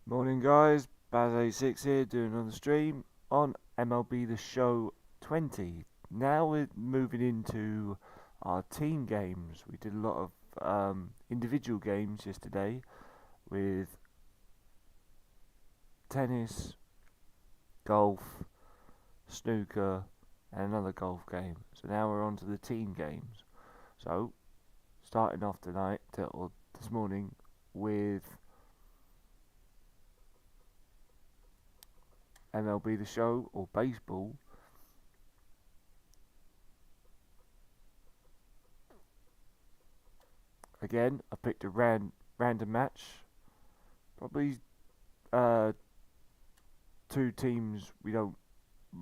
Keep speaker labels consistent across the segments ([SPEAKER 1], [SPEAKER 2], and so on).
[SPEAKER 1] Morning guys, Baz86 here doing another stream on MLB The Show 20. Now we're moving into our team games. We did a lot of individual games yesterday with tennis, golf, snooker and another golf game. So now we're on to the team games. So starting off tonight or this morning with MLB The Show or baseball. Again, I picked a random match. Probably two teams we don't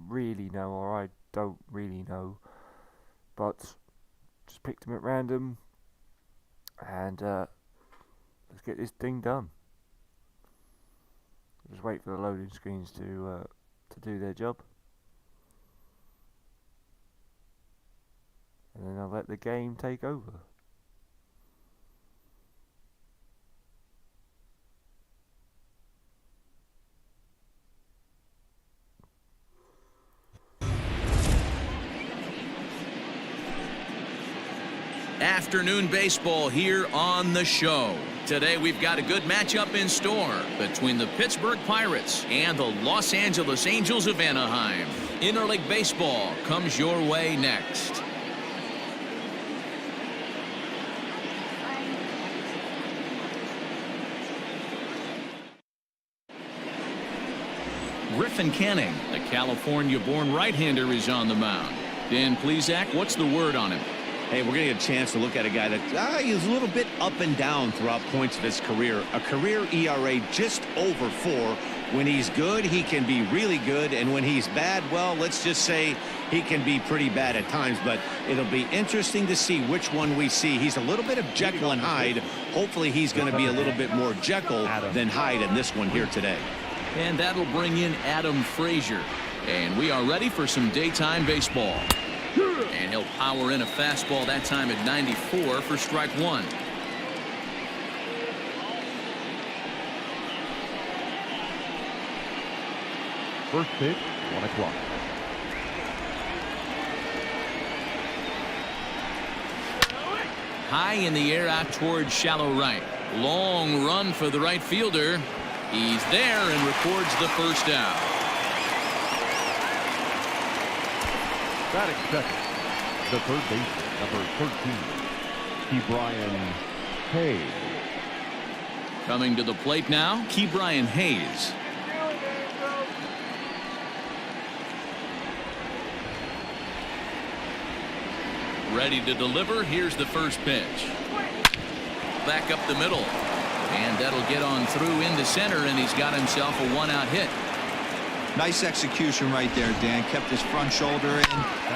[SPEAKER 1] really know, or I don't really know, but just picked them at random, and let's get this thing done. Just wait for the loading screens to do their job, and then I'll let the game take over.
[SPEAKER 2] Afternoon baseball here on the show. Today we've got a good matchup in store between the Pittsburgh Pirates and the Los Angeles Angels of Anaheim. Interleague baseball comes your way next. Griffin Canning, the California-born right-hander, is on the mound. Dan Plesac, what's the word on him?
[SPEAKER 3] Hey, we're going to get a chance to look at a guy that he's a little bit up and down throughout points of his career. A career ERA just over 4. When he's good, he can be really good. And when he's bad, well, let's just say he can be pretty bad at times. But it'll be interesting to see which one we see. He's a little bit of Jekyll and Hyde. Hopefully he's going to be a little bit more Jekyll than Hyde in this one here today.
[SPEAKER 2] And that'll bring in Adam Frazier. And we are ready for some daytime baseball. And he'll power in a fastball, that time at 94 for strike one.
[SPEAKER 4] First pitch, 1 o'clock.
[SPEAKER 2] High in the air out towards shallow right. Long run for the right fielder. He's there and records the first out.
[SPEAKER 4] Batting second, the third baseman, number 13, Ke'Bryan Hayes.
[SPEAKER 2] Coming to the plate now, Ke'Bryan Hayes. Ready to deliver. Here's the first pitch. Back up the middle. And that'll get on through into center, and he's got himself a one-out hit.
[SPEAKER 5] Nice execution right there, Dan. Kept his front shoulder in,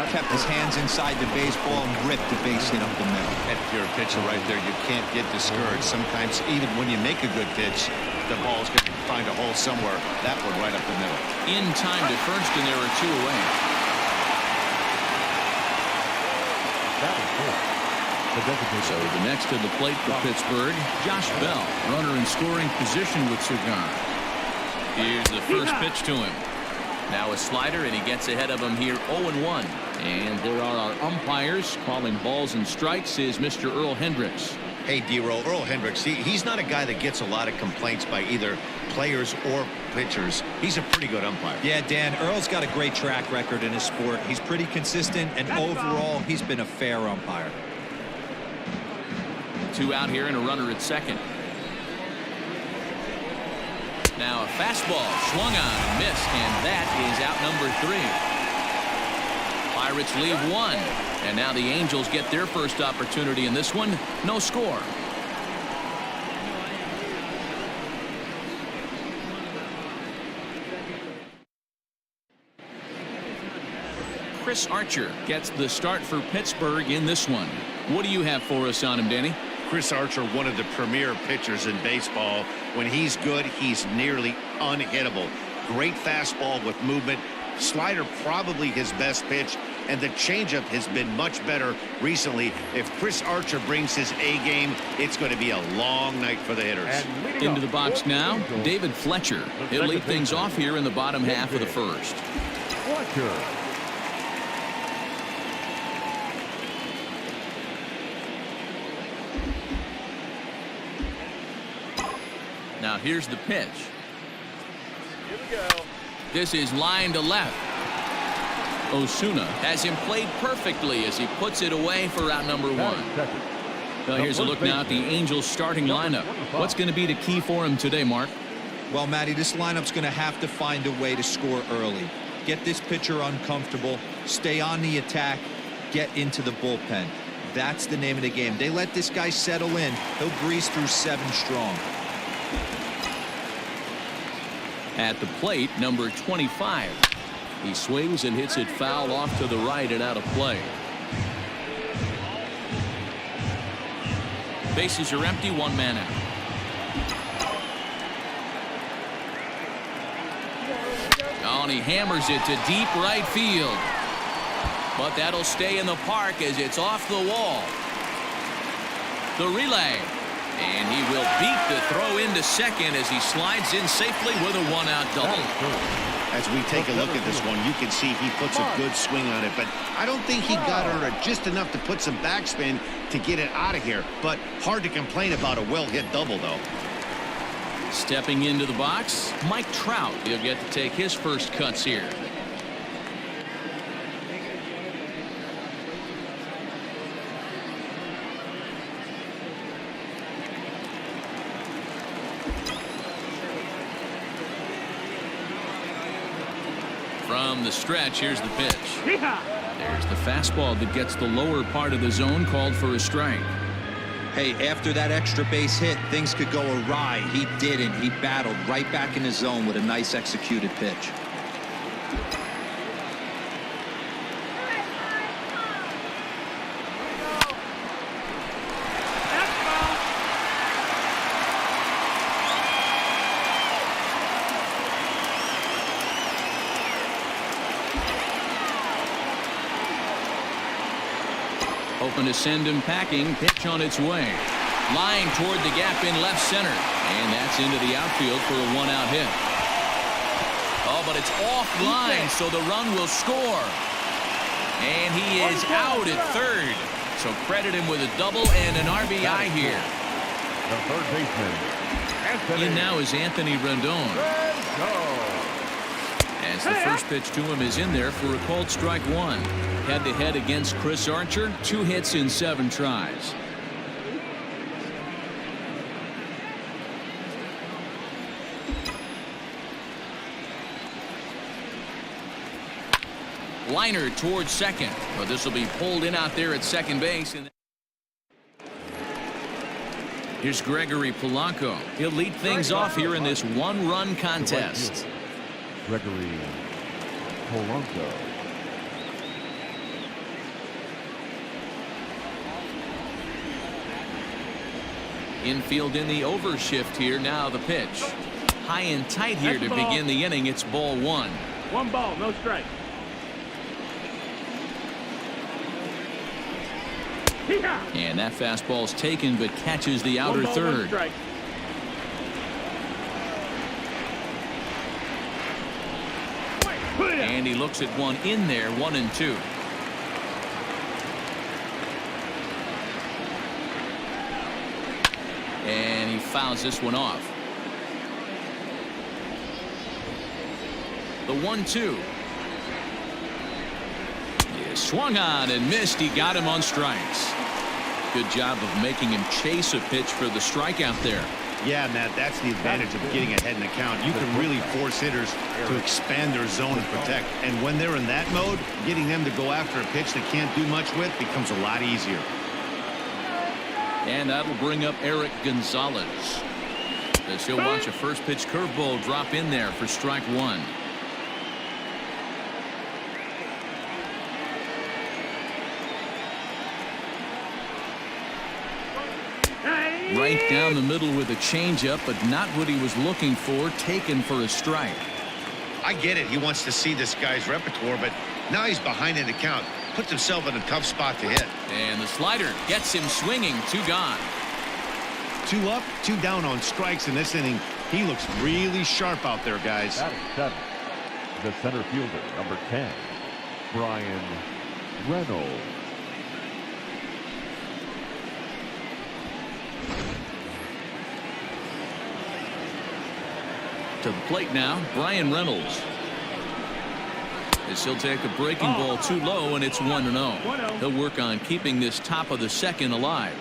[SPEAKER 5] kept his hands inside the baseball, and ripped the base hit up the middle.
[SPEAKER 3] And if you're a pitcher right there, you can't get discouraged. Sometimes even when you make a good pitch, the ball's going to find a hole somewhere. That one right up the middle.
[SPEAKER 2] In time to first, and there are two away. So the next to the plate for Pittsburgh, Josh Bell, runner in scoring position with Cigar. Here's the first pitch to him. Now a slider, and he gets ahead of him here 0-1. And there are our umpires calling balls and strikes is Mr. Earl Hendricks.
[SPEAKER 6] Hey, D-Roll, Earl Hendricks, he's not a guy that gets a lot of complaints by either players or pitchers. He's a pretty good umpire.
[SPEAKER 5] Yeah, Dan, Earl's got a great track record in his sport. He's pretty consistent, and overall, he's been a fair umpire.
[SPEAKER 2] Two out here and a runner at second. Now a fastball swung on and missed, and that is out number 3. Pirates leave one, and now the Angels get their first opportunity in this one. No score. Chris Archer gets the start for Pittsburgh in this one. What do you have for us on him, Danny?
[SPEAKER 6] Chris Archer, one of the premier pitchers in baseball. When he's good, he's nearly unhittable. Great fastball with movement. Slider probably his best pitch. and the changeup has been much better recently. If Chris Archer brings his A game, it's going to be a long night for the hitters.
[SPEAKER 2] Into the box now, David Fletcher. He'll lead things off here in the bottom half of the first.
[SPEAKER 4] Fletcher.
[SPEAKER 2] Now here's the pitch. Here we go. This is line to left. Osuna has him played perfectly as he puts it away for out number one. Now here's a look now at the Angels starting lineup. What's going to be the key for him today, Mark?
[SPEAKER 5] Well, Matty, this lineup's going to have to find a way to score early. Get this pitcher uncomfortable, stay on the attack, get into the bullpen. That's the name of the game. They let this guy settle in, he'll breeze through 7 strong.
[SPEAKER 2] At the plate, number 25. He swings and hits it foul off to the right and out of play. Bases are empty, 1 man out. Oh, and he hammers it to deep right field. But that'll stay in the park as it's off the wall. The relay. And he will beat the throw into second as he slides in safely with a 1-out double.
[SPEAKER 6] As we take a look at this one, you can see he puts a good swing on it, but I don't think he got under it just enough to put some backspin to get it out of here. But hard to complain about a well-hit double, though.
[SPEAKER 2] Stepping into the box, Mike Trout. He'll get to take his first cuts here. From the stretch, here's the pitch. There's the fastball that gets the lower part of the zone, called for a strike.
[SPEAKER 5] Hey, after that extra base hit, things could go awry. He didn't. He battled right back in his zone with a nice executed pitch.
[SPEAKER 2] Hoping to send him packing. Pitch on its way. Line toward the gap in left center. And that's into the outfield for a 1-out hit. Oh, but it's offline, so the run will score. And he is out at third. So credit him with a double and an RBI here.
[SPEAKER 4] The third baseman.
[SPEAKER 2] In now is Anthony Rendon. As the first pitch to him is in there for a called strike 1. Head-to-head against Chris Archer. 2 hits in 7 tries. Liner towards second, but this will be pulled in out there at second base. And here's Gregory Polanco. He'll lead things off here in this 1-run contest.
[SPEAKER 4] Gregory Polanco.
[SPEAKER 2] Infield in the overshift here. Now the pitch. High and tight here to begin the inning. It's ball 1.
[SPEAKER 7] 1 ball, no strike.
[SPEAKER 2] And that fastball's taken but catches the outer third. And he looks at one in there, 1-2. And he fouls this one off. The 1-2. Swung on and missed. He got him on strikes. Good job of making him chase a pitch for the strikeout there.
[SPEAKER 6] Yeah, Matt, that's the advantage of getting ahead in the count. You can really force hitters to expand their zone and protect. And when they're in that mode, getting them to go after a pitch they can't do much with becomes a lot easier.
[SPEAKER 2] And that'll bring up Eric Gonzalez, as he'll watch a first pitch curveball drop in there for strike 1. Right down the middle with a changeup, but not what he was looking for. Taken for a strike.
[SPEAKER 6] I get it. He wants to see this guy's repertoire, but now he's behind in the count. puts himself in a tough spot to hit.
[SPEAKER 2] And the slider gets him swinging. 2 gone.
[SPEAKER 6] 2 up, 2 down on strikes in this inning. He looks really sharp out there, guys.
[SPEAKER 4] Batting 7th, the center fielder, number 10, Brian Reynolds.
[SPEAKER 2] To the plate now, Brian Reynolds. As he'll take a breaking ball too low, and it's 1-0. He'll work on keeping this top of the second alive.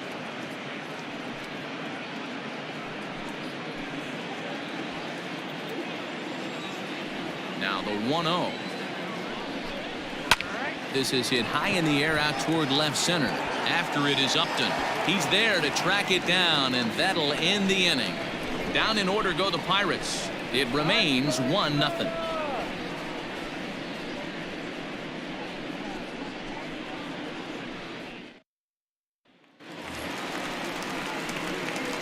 [SPEAKER 2] Now the 1-0. This is hit high in the air out toward left center. After it is Upton. He's there to track it down, and that'll end the inning. Down in order go the Pirates. It remains 1-0.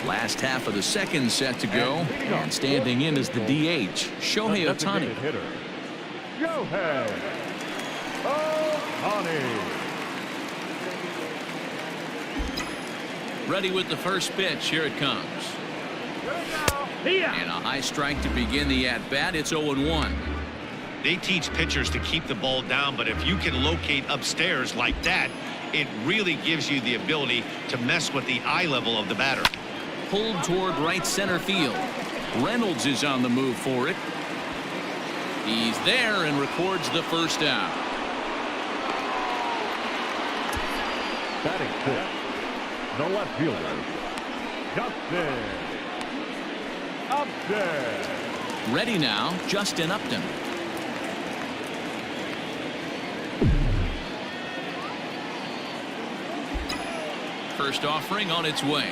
[SPEAKER 2] Last half of the second set to go, and standing in is the DH, Shohei Ohtani.
[SPEAKER 4] Shohei Ohtani.
[SPEAKER 2] Ready with the first pitch. Here it comes. And a high strike to begin the at-bat. It's 0-1.
[SPEAKER 6] They teach pitchers to keep the ball down, but if you can locate upstairs like that, it really gives you the ability to mess with the eye level of the batter.
[SPEAKER 2] Pulled toward right center field. Reynolds is on the move for it. He's there and records the first out.
[SPEAKER 4] Batting 6th, the left fielder, Justin Upton.
[SPEAKER 2] Ready now, Justin Upton. First offering on its way.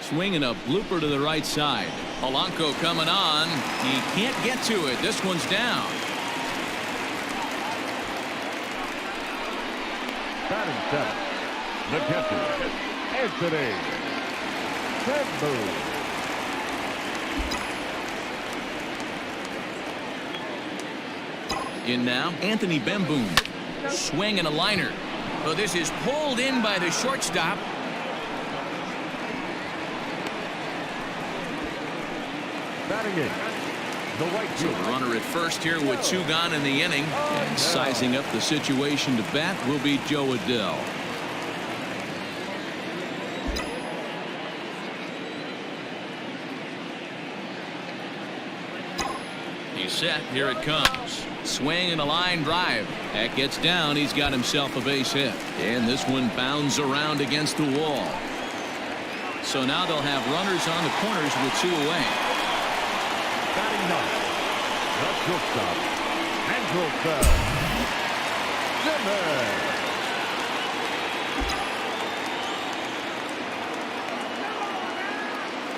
[SPEAKER 2] Swinging a blooper to the right side. Polanco coming on. He can't get to it. This one's down.
[SPEAKER 4] Batting 7th, the catcher, Anthony Bamboom.
[SPEAKER 2] In now, Anthony Bamboom. Swing and a liner. Oh, this is pulled in by the shortstop.
[SPEAKER 4] Batting 8th, the right
[SPEAKER 2] So
[SPEAKER 4] fielder.
[SPEAKER 2] the runner at first here with 2 gone in the inning. And sizing up the situation to bat will be Joe Adell. He's set. Here it comes. Swing and a line drive. That gets down. He's got himself a base hit. And this one bounds around against the wall. So now they'll have runners on the corners with 2 away.
[SPEAKER 4] Batting 9th, the shortstop, Andrelton Simmons.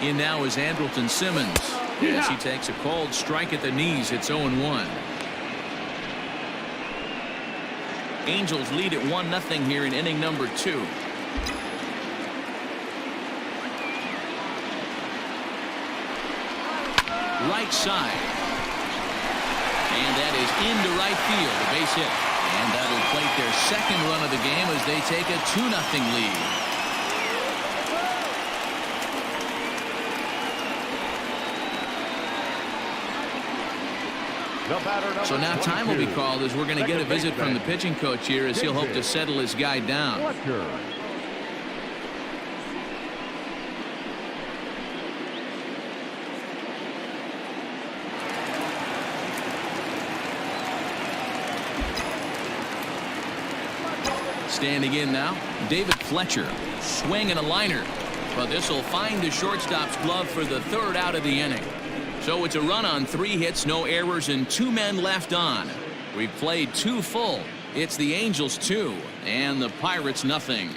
[SPEAKER 2] In now is Andrelton Simmons. As he takes a called strike at the knees, it's 0-1. Angels lead at 1-0 here in inning number 2. Right side. And that is into right field, a base hit. And that'll plate their second run of the game as they take a 2-0 lead. So now time will be called as we're going to get a visit from the pitching coach here as he'll hope to settle his guy down. Standing in now, David Fletcher. Swing and a liner. But this will find the shortstop's glove for the 3rd out of the inning. So it's a run on 3 hits, no errors, and 2 men left on. We've played 2 full. It's the Angels 2 and the Pirates nothing.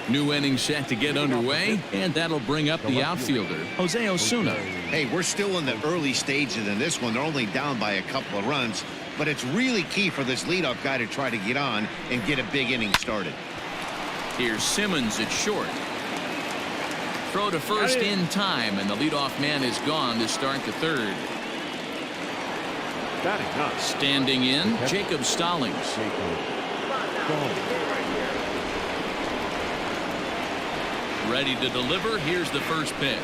[SPEAKER 2] New inning set to get underway, and that'll bring up the outfielder, Jose Osuna.
[SPEAKER 6] Hey, we're still in the early stages in this one. They're only down by a couple of runs, but it's really key for this leadoff guy to try to get on and get a big inning started.
[SPEAKER 2] Here's Simmons at short. Throw to first in time, and the leadoff man is gone to start the third.
[SPEAKER 4] Batting up.
[SPEAKER 2] Standing in, Jacob Stallings. Ready to deliver. Here's the first pitch.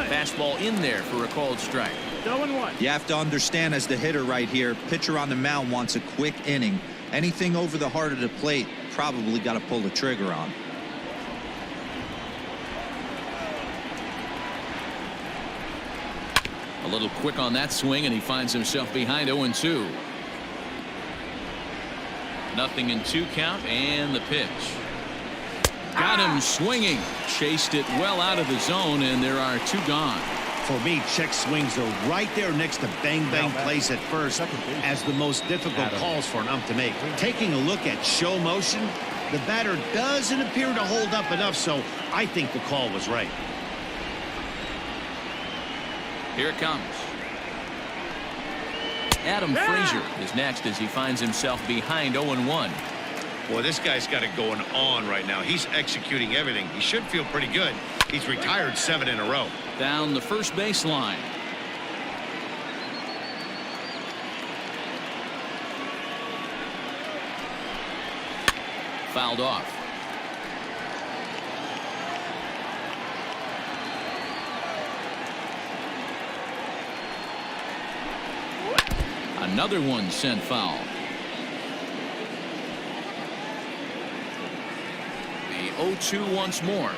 [SPEAKER 2] Fastball in there for a called strike.
[SPEAKER 5] You have to understand, as the hitter right here, pitcher on the mound wants a quick inning. Anything over the heart of the plate, probably got to pull the trigger on.
[SPEAKER 2] A little quick on that swing, and he finds himself behind 0-2. 0-2 count, and the pitch. Got him swinging. Chased it well out of the zone, and there are 2 gone.
[SPEAKER 3] For me, check swings are right there next to bang plays at first as the most difficult calls for an ump to make. Taking a look at show motion, the batter doesn't appear to hold up enough, so I think the call was right.
[SPEAKER 2] Here it comes. Adam Frazier is next as he finds himself behind 0-1.
[SPEAKER 6] Boy, this guy's got it going on right now. He's executing everything. He should feel pretty good. He's retired 7 in a row.
[SPEAKER 2] Down the first baseline. Fouled off. Another one sent foul. The 0-2 once more.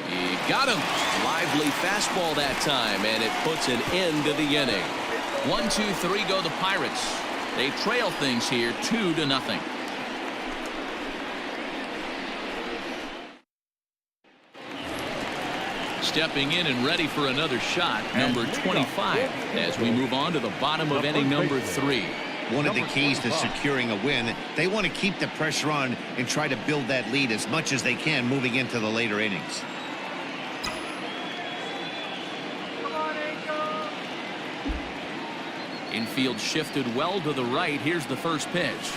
[SPEAKER 2] He got him. Lively fastball that time, and it puts an end to the inning. 1-2-3 go the Pirates. They trail things here 2-0. Stepping in and ready for another shot, number 25, as we move on to the bottom of inning number 3.
[SPEAKER 3] One of the keys to securing a win, they want to keep the pressure on and try to build that lead as much as they can moving into the later innings.
[SPEAKER 2] Infield shifted well to the right. Here's the first pitch.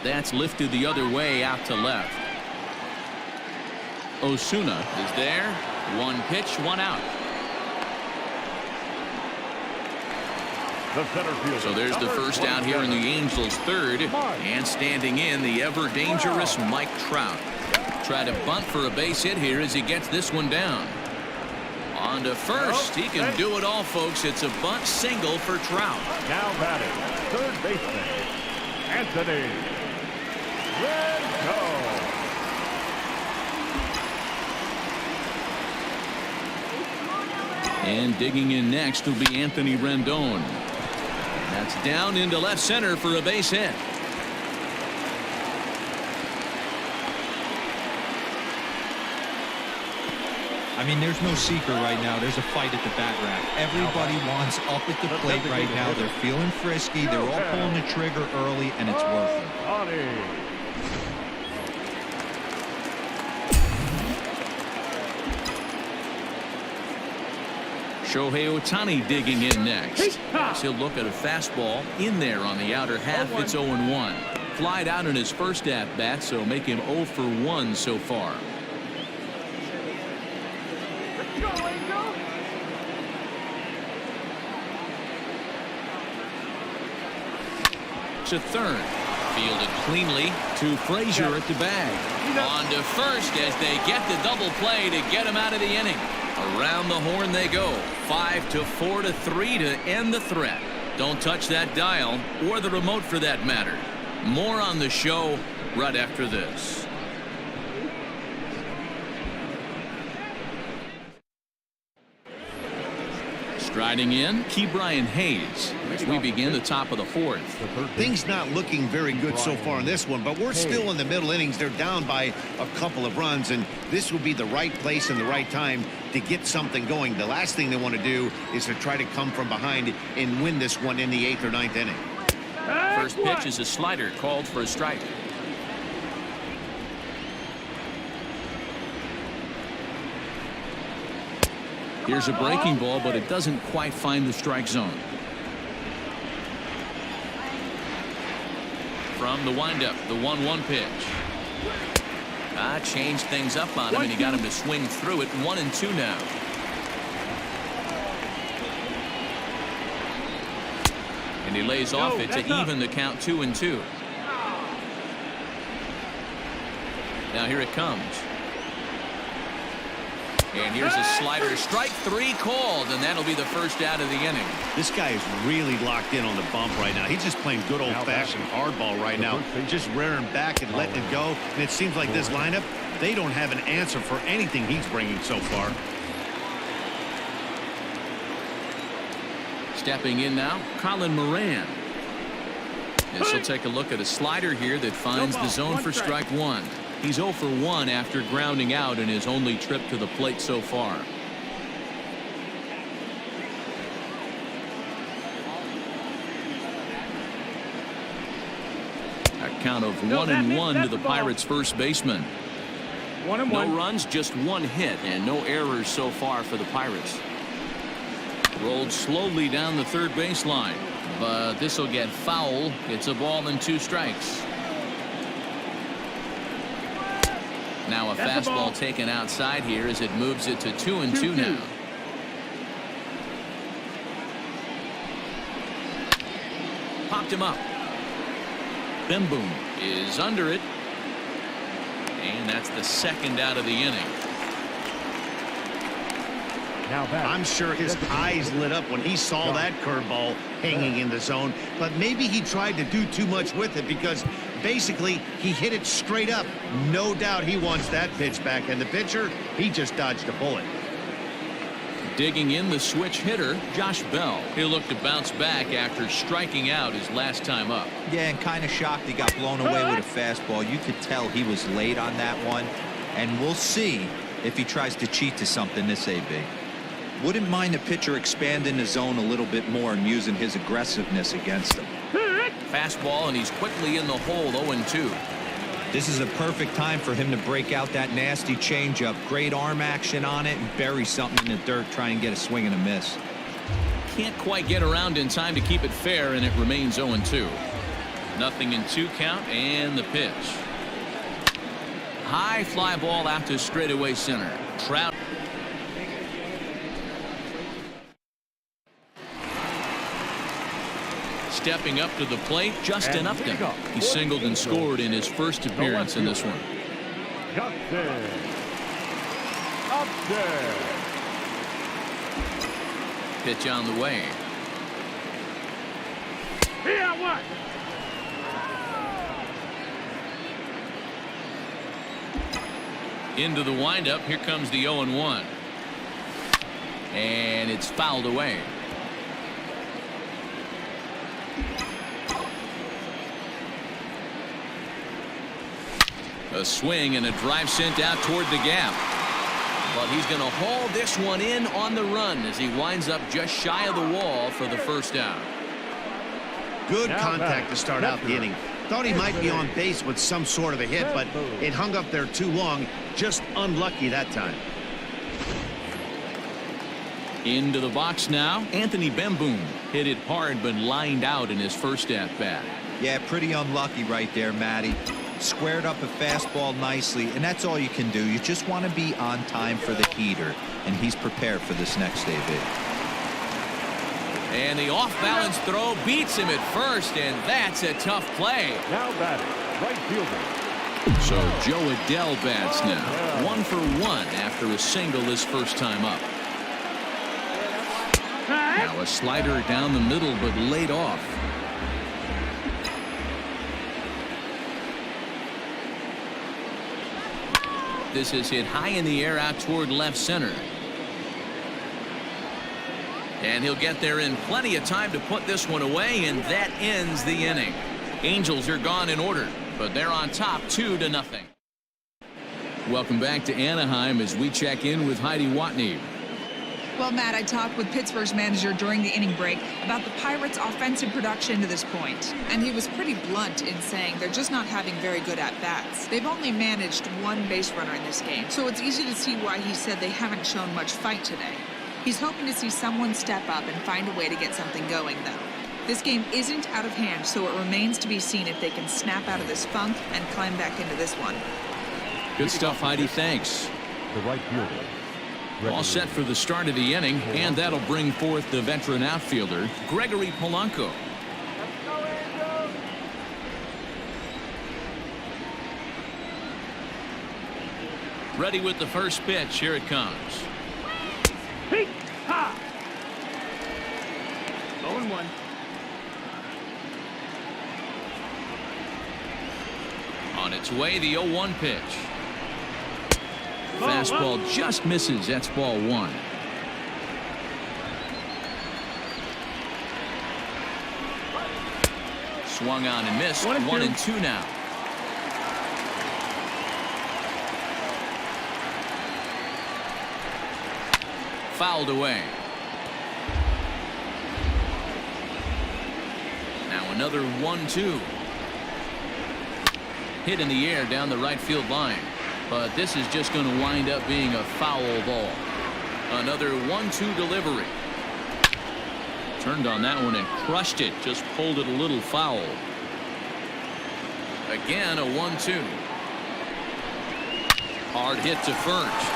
[SPEAKER 2] That's lifted the other way out to left. Osuna is there. 1 pitch, 1 out.
[SPEAKER 4] The center fielder,
[SPEAKER 2] So there's the first out here in the Angels' third. And standing in, the ever-dangerous Mike Trout. Try to bunt for a base hit here as he gets this one down. On to first. He can do it all, folks. It's a bunt single for Trout.
[SPEAKER 4] Now batting, third baseman, Anthony Rendon.
[SPEAKER 2] And digging in next will be Anthony Rendon. That's down into left center for a base hit.
[SPEAKER 5] I mean, there's no secret right now. There's a fight at the bat rack. Everybody wants up at the plate right now. They're feeling frisky. They're all pulling the trigger early, and it's working.
[SPEAKER 2] Shohei Ohtani digging in next. As he'll look at a fastball in there on the outer half. It's 0-1. Flied out in his first at-bat, so make him 0 for 1 so far. To third. Fielded cleanly to Frazier at the bag. On to first as they get the double play to get him out of the inning. Around the horn they go. 5-4-3 to end the threat. Don't touch that dial or the remote for that matter. More on the show right after this. Striding in, Ke'Bryan Hayes as we begin the top of the 4th.
[SPEAKER 3] Things not looking very good so far in this one, but we're still in the middle innings. They're down by a couple of runs, and this would be the right place and the right time to get something going. The last thing they want to do is to try to come from behind and win this one in the 8th or 9th inning.
[SPEAKER 2] First pitch is a slider called for a strike. Here's a breaking ball, but it doesn't quite find the strike zone. From the windup, the 1-1 pitch. Changed things up on him, and he got him to swing through it. 1-2 now. And he lays off it to even the count. 2-2. Now here it comes. And here's a slider. Strike 3 called, and that'll be the first out of the inning.
[SPEAKER 3] This guy is really locked in on the bump right now. He's just playing good old-fashioned hardball right now, just rearing back and letting it go. And it seems like this lineup, they don't have an answer for anything he's bringing so far.
[SPEAKER 2] Stepping in now, Colin Moran. This will take a look at a slider here that finds the zone for strike 1. He's 0 for 1 after grounding out in his only trip to the plate so far. A count of 1-1 to the Pirates' first baseman. No runs, just 1 hit, and no errors so far for the Pirates. Rolled slowly down the third baseline, but this will get foul. It's a ball and 2 strikes. Now a fastball taken outside here as it moves it to 2-2 now. Popped him up. Bemboom is under it. And that's the second out of the inning.
[SPEAKER 3] I'm sure his eyes lit up when he saw that curveball hanging in the zone, but maybe he tried to do too much with it because basically he hit it straight up. No doubt he wants that pitch back, and the pitcher, he just dodged a bullet.
[SPEAKER 2] Digging in the switch hitter, Josh Bell. He'll look to bounce back after striking out his last time up.
[SPEAKER 5] Yeah, and kind of shocked he got blown away with a fastball. You could tell he was late on that one, and we'll see if he tries to cheat to something this AB. Wouldn't mind the pitcher expanding the zone a little bit more and using his aggressiveness against him.
[SPEAKER 2] Fastball, and he's quickly in the hole. 0-2.
[SPEAKER 5] This is a perfect time for him to break out that nasty changeup. Great arm action on it and bury something in the dirt. Try and get a swing and a miss.
[SPEAKER 2] Can't quite get around in time to keep it fair, and it remains 0-2. 0-2 count, and the pitch. High fly ball out to straightaway center. Trout. Stepping up to the plate, Justin Upton. He singled and scored in his first appearance in this one. Pitch on the way. Into the windup. Here comes the 0-1. And it's fouled away. A swing and a drive sent out toward the gap. But he's going to haul this one in on the run as he winds up just shy of the wall for the first out.
[SPEAKER 3] Good contact to start out the inning. Thought he might be on base with some sort of a hit, but it hung up there too long. Just unlucky that time.
[SPEAKER 2] Into the box now. Anthony Bemboom hit it hard but lined out in his first at-bat.
[SPEAKER 5] Yeah, pretty unlucky right there, Matty. Squared up a fastball nicely, and that's all you can do. You just want to be on time for the heater, and he's prepared for this next AB.
[SPEAKER 2] And the off-balance throw beats him at first, and that's a tough play.
[SPEAKER 4] Now batting, right fielder.
[SPEAKER 2] So Joe Adell bats now. 1 for 1 after a single his first time up. Now a slider down the middle, but laid off. This is hit high in the air out toward left center. And he'll get there in plenty of time to put this one away, and that ends the inning. Angels are gone in order, but they're on top 2-0. Welcome back to Anaheim as we check in with Heidi Watney.
[SPEAKER 7] Well, Matt, I talked with Pittsburgh's manager during the inning break about the Pirates' offensive production to this point. And he was pretty blunt in saying they're just not having very good at-bats. They've only managed 1 base runner in this game, so it's easy to see why he said they haven't shown much fight today. He's hoping to see someone step up and find a way to get something going, though. This game isn't out of hand, so it remains to be seen if they can snap out of this funk and climb back into this one.
[SPEAKER 2] Good stuff, Heidi. Thanks.
[SPEAKER 4] The right fielder.
[SPEAKER 2] All set for the start of the inning, and that'll bring forth the veteran outfielder, Gregory Polanco. Ready with the first pitch. Here it comes.
[SPEAKER 8] 0-1.
[SPEAKER 2] On its way, the 0-1 pitch. Fastball just misses. That's ball one. Swung on and missed. 1-2 now. Fouled away. Now another 1-2. Hit in the air down the right field line. But this is just going to wind up being a foul ball. Another 1-2 delivery. Turned on that one and crushed it. Just pulled it a little foul. Again a 1-2. Hard hit to first.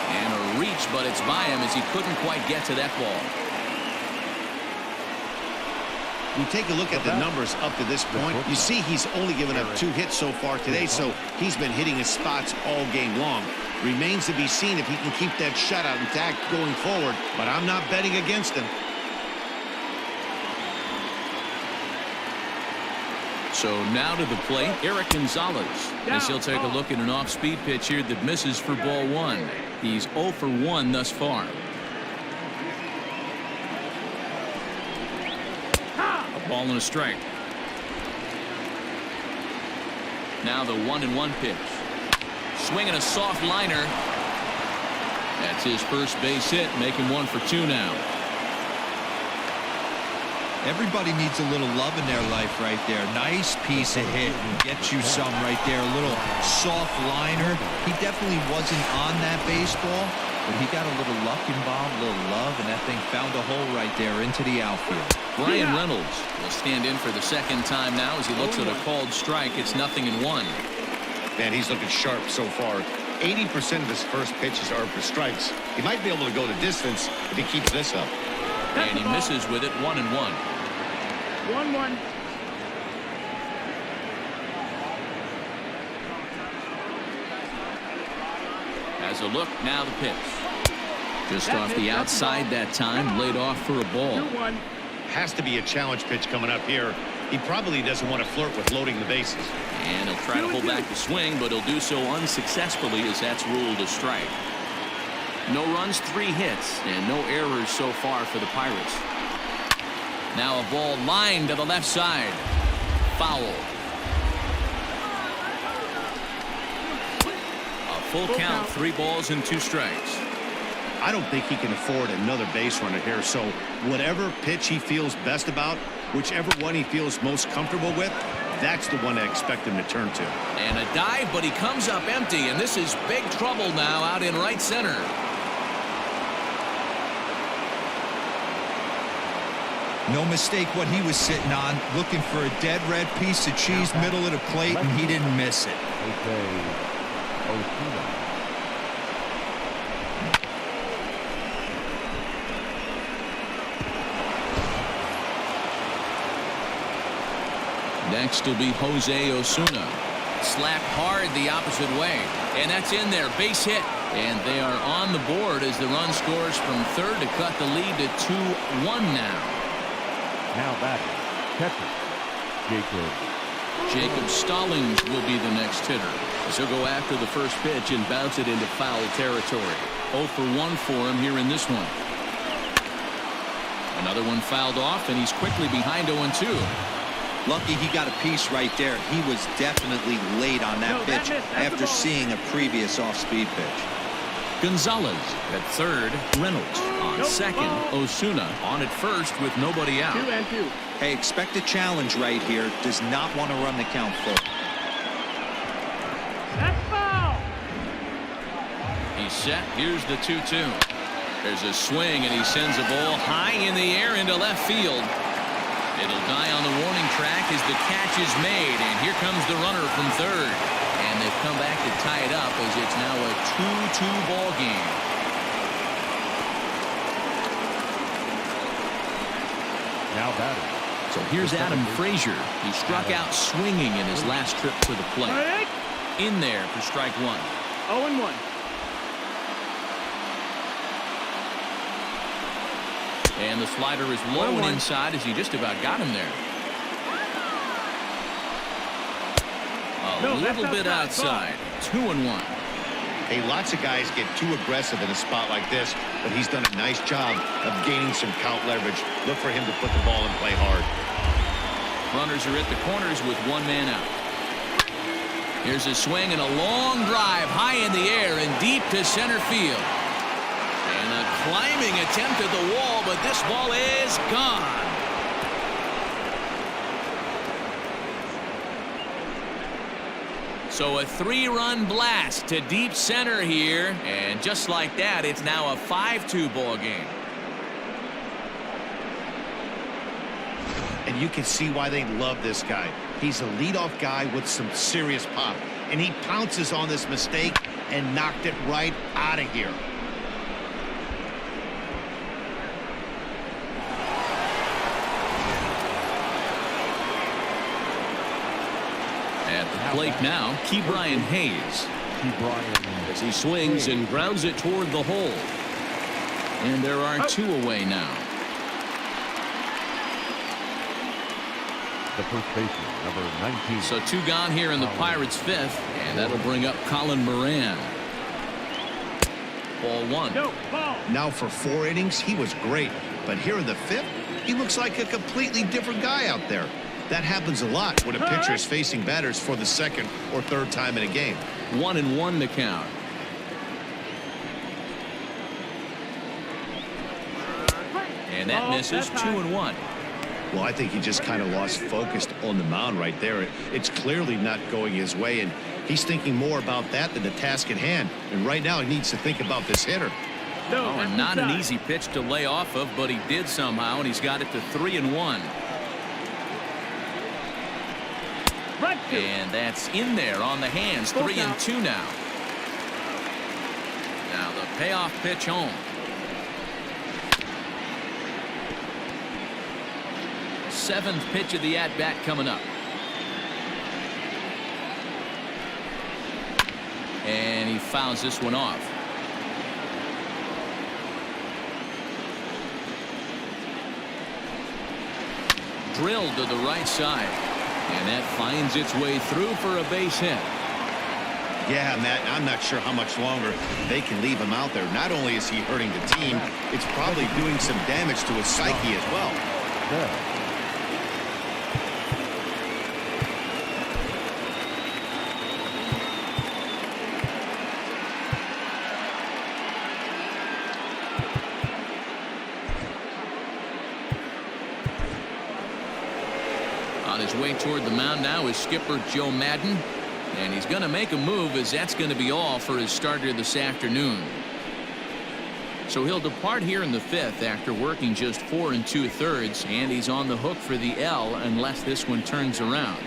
[SPEAKER 2] And a reach, but it's by him as he couldn't quite get to that ball.
[SPEAKER 6] We take a look at the numbers up to this point. You see he's only given up 2 hits so far today, so he's been hitting his spots all game long. Remains to be seen if he can keep that shutout intact going forward, but I'm not betting against him.
[SPEAKER 2] So now to the plate, Eric Gonzalez, as he'll take a look at an off-speed pitch here that misses for ball one. He's 0 for 1 thus far. A ball and a strike. Now the 1-1 pitch. Swinging a soft liner. That's his first base hit, making 1 for 2 now.
[SPEAKER 5] Everybody needs a little love in their life right there. Nice piece of hit and get you some right there. A little soft liner. He definitely wasn't on that baseball, but he got a little luck involved, a little love, and that thing found a hole right there into the outfield.
[SPEAKER 2] Brian Reynolds will stand in for the second time now as he looks at a called strike. It's 0-1.
[SPEAKER 6] Man, he's looking sharp so far. 80% of his first pitches are for strikes. He might be able to go the distance if he keeps this up.
[SPEAKER 2] And he misses with it. 1-1.
[SPEAKER 8] 1-1.
[SPEAKER 2] As a look, now the pitch. Just off the outside that time, laid off for a ball.
[SPEAKER 8] 2-1.
[SPEAKER 6] Has to be a challenge pitch coming up here. He probably doesn't want to flirt with loading the bases.
[SPEAKER 2] And he'll try to hold back the swing, but he'll do so unsuccessfully as that's ruled a strike. No runs, 3 hits, and no errors so far for the Pirates. Now a ball lined to the left side. Foul. A full count, 3 balls and 2 strikes.
[SPEAKER 6] I don't think he can afford another base runner here, so whatever pitch he feels best about, whichever one he feels most comfortable with, that's the one I expect him to turn to.
[SPEAKER 2] And a dive, but he comes up empty, and this is big trouble now out in right center.
[SPEAKER 5] No mistake what he was sitting on, looking for a dead red piece of cheese middle of the plate, and he didn't miss it.
[SPEAKER 2] Next will be Jose Osuna. Slapped hard the opposite way, and that's in there. Base hit, and they are on the board as the run scores from third to cut the lead to 2-1 now.
[SPEAKER 4] Now back, catcher,
[SPEAKER 2] Jacob Stallings will be the next hitter. As he'll go after the first pitch and bounce it into foul territory. 0 for 1 for him here in this one. Another one fouled off, and he's quickly behind 0-2.
[SPEAKER 5] Lucky he got a piece right there. He was definitely late on that pitch after seeing a previous off-speed pitch.
[SPEAKER 2] Gonzalez at third, Reynolds on second, Osuna on at first with nobody out.
[SPEAKER 8] 2-2.
[SPEAKER 5] Hey, expect a challenge right here. Does not want to run the count full.
[SPEAKER 8] That's foul.
[SPEAKER 2] He's set. Here's the 2-2. There's a swing, and he sends a ball high in the air into left field. It'll die on the warning track as the catch is made, and here comes the runner from third. And they've come back to tie it up as it's now a 2-2 ball game.
[SPEAKER 4] Now batting.
[SPEAKER 2] So here's Adam Frazier. He struck out swinging in his last trip to the plate. In there for strike one.
[SPEAKER 8] 0-1.
[SPEAKER 2] And the slider is low and inside as he just about got him there. A little bit outside. 2-1.
[SPEAKER 6] Hey, lots of guys get too aggressive in a spot like this, but he's done a nice job of gaining some count leverage. Look for him to put the ball in play hard.
[SPEAKER 2] Runners are at the corners with one man out. Here's a swing and a long drive high in the air and deep to center field. And a climbing attempt at the wall, but this ball is gone. So a 3-run blast to deep center here. And just like that, it's now a 5-2 ball game.
[SPEAKER 6] And you can see why they love this guy. He's a leadoff guy with some serious pop. And he pounces on this mistake and knocked it right out of here.
[SPEAKER 2] At the plate now, Ke'Bryan Hayes. As he swings and grounds it toward the hole. And there are two away now.
[SPEAKER 4] The first baseman, number 19.
[SPEAKER 2] So two gone here in the Pirates' fifth, and that'll bring up Colin Moran. Ball one.
[SPEAKER 6] Now for 4 innings, he was great. But here in the 5th, he looks like a completely different guy out there. That happens a lot when a pitcher is facing batters for the 2nd or 3rd time in a game.
[SPEAKER 2] 1-1 to count. And that misses. 2-1.
[SPEAKER 6] Well, I think he just kind of lost focus on the mound right there. It's clearly not going his way, and he's thinking more about that than the task at hand. And right now he needs to think about this hitter.
[SPEAKER 2] Oh, and not an easy pitch to lay off of, but he did somehow, and he's got it to 3-1. And that's in there on the hands. 3-2 now. Now the payoff pitch home. Seventh pitch of the at-bat coming up. And he fouls this one off. Drilled to the right side. And that finds its way through for a base hit.
[SPEAKER 6] Yeah, Matt, I'm not sure how much longer they can leave him out there. Not only is he hurting the team, it's probably doing some damage to his psyche as well.
[SPEAKER 4] Yeah.
[SPEAKER 2] On his way toward the mound now is skipper Joe Madden, and he's going to make a move, as that's going to be all for his starter this afternoon. So he'll depart here in the 5th after working just 4 2/3, and he's on the hook for the L unless this one turns around.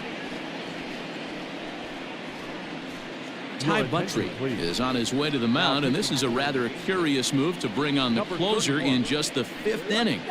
[SPEAKER 2] Ty Buttrey is on his way to the mound, and this is a rather curious move to bring on the closer in just the 5th inning.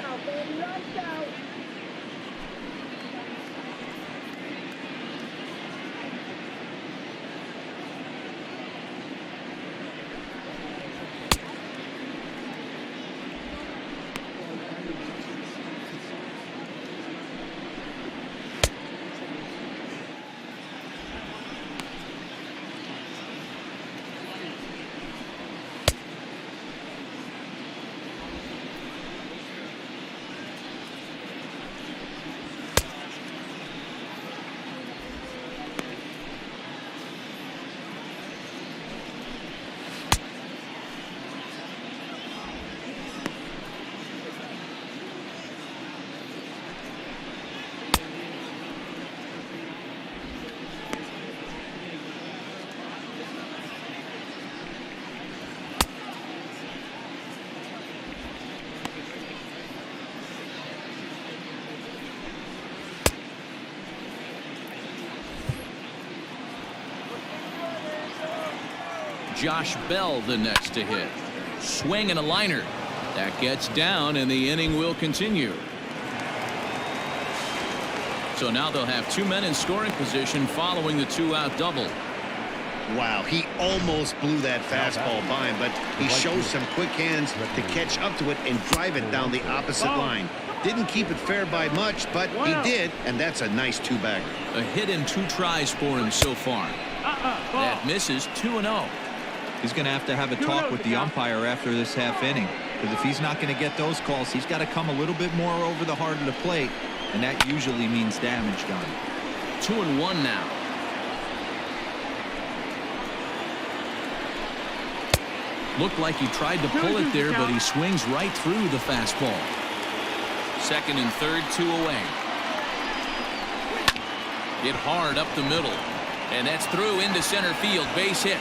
[SPEAKER 2] Josh Bell the next to hit. Swing and a liner. That gets down, and the inning will continue. So now they'll have 2 men in scoring position following the 2-out double.
[SPEAKER 6] Wow, he almost blew that fastball by him, but he shows some quick hands to catch up to it and drive it down the opposite line. Didn't keep it fair by much, but he did, and that's a nice 2-bagger.
[SPEAKER 2] A hit in 2 tries for him so far. That misses 2-0.
[SPEAKER 5] He's going to have a talk with the umpire after this half inning, because if he's not going to get those calls, he's got to come a little bit more over the heart of the plate, and that usually means damage done.
[SPEAKER 2] 2-1 now. Looked like he tried to pull it there, but he swings right through the fastball. Second and third, 2 away. Hit hard up the middle, and that's through into center field. Base hit.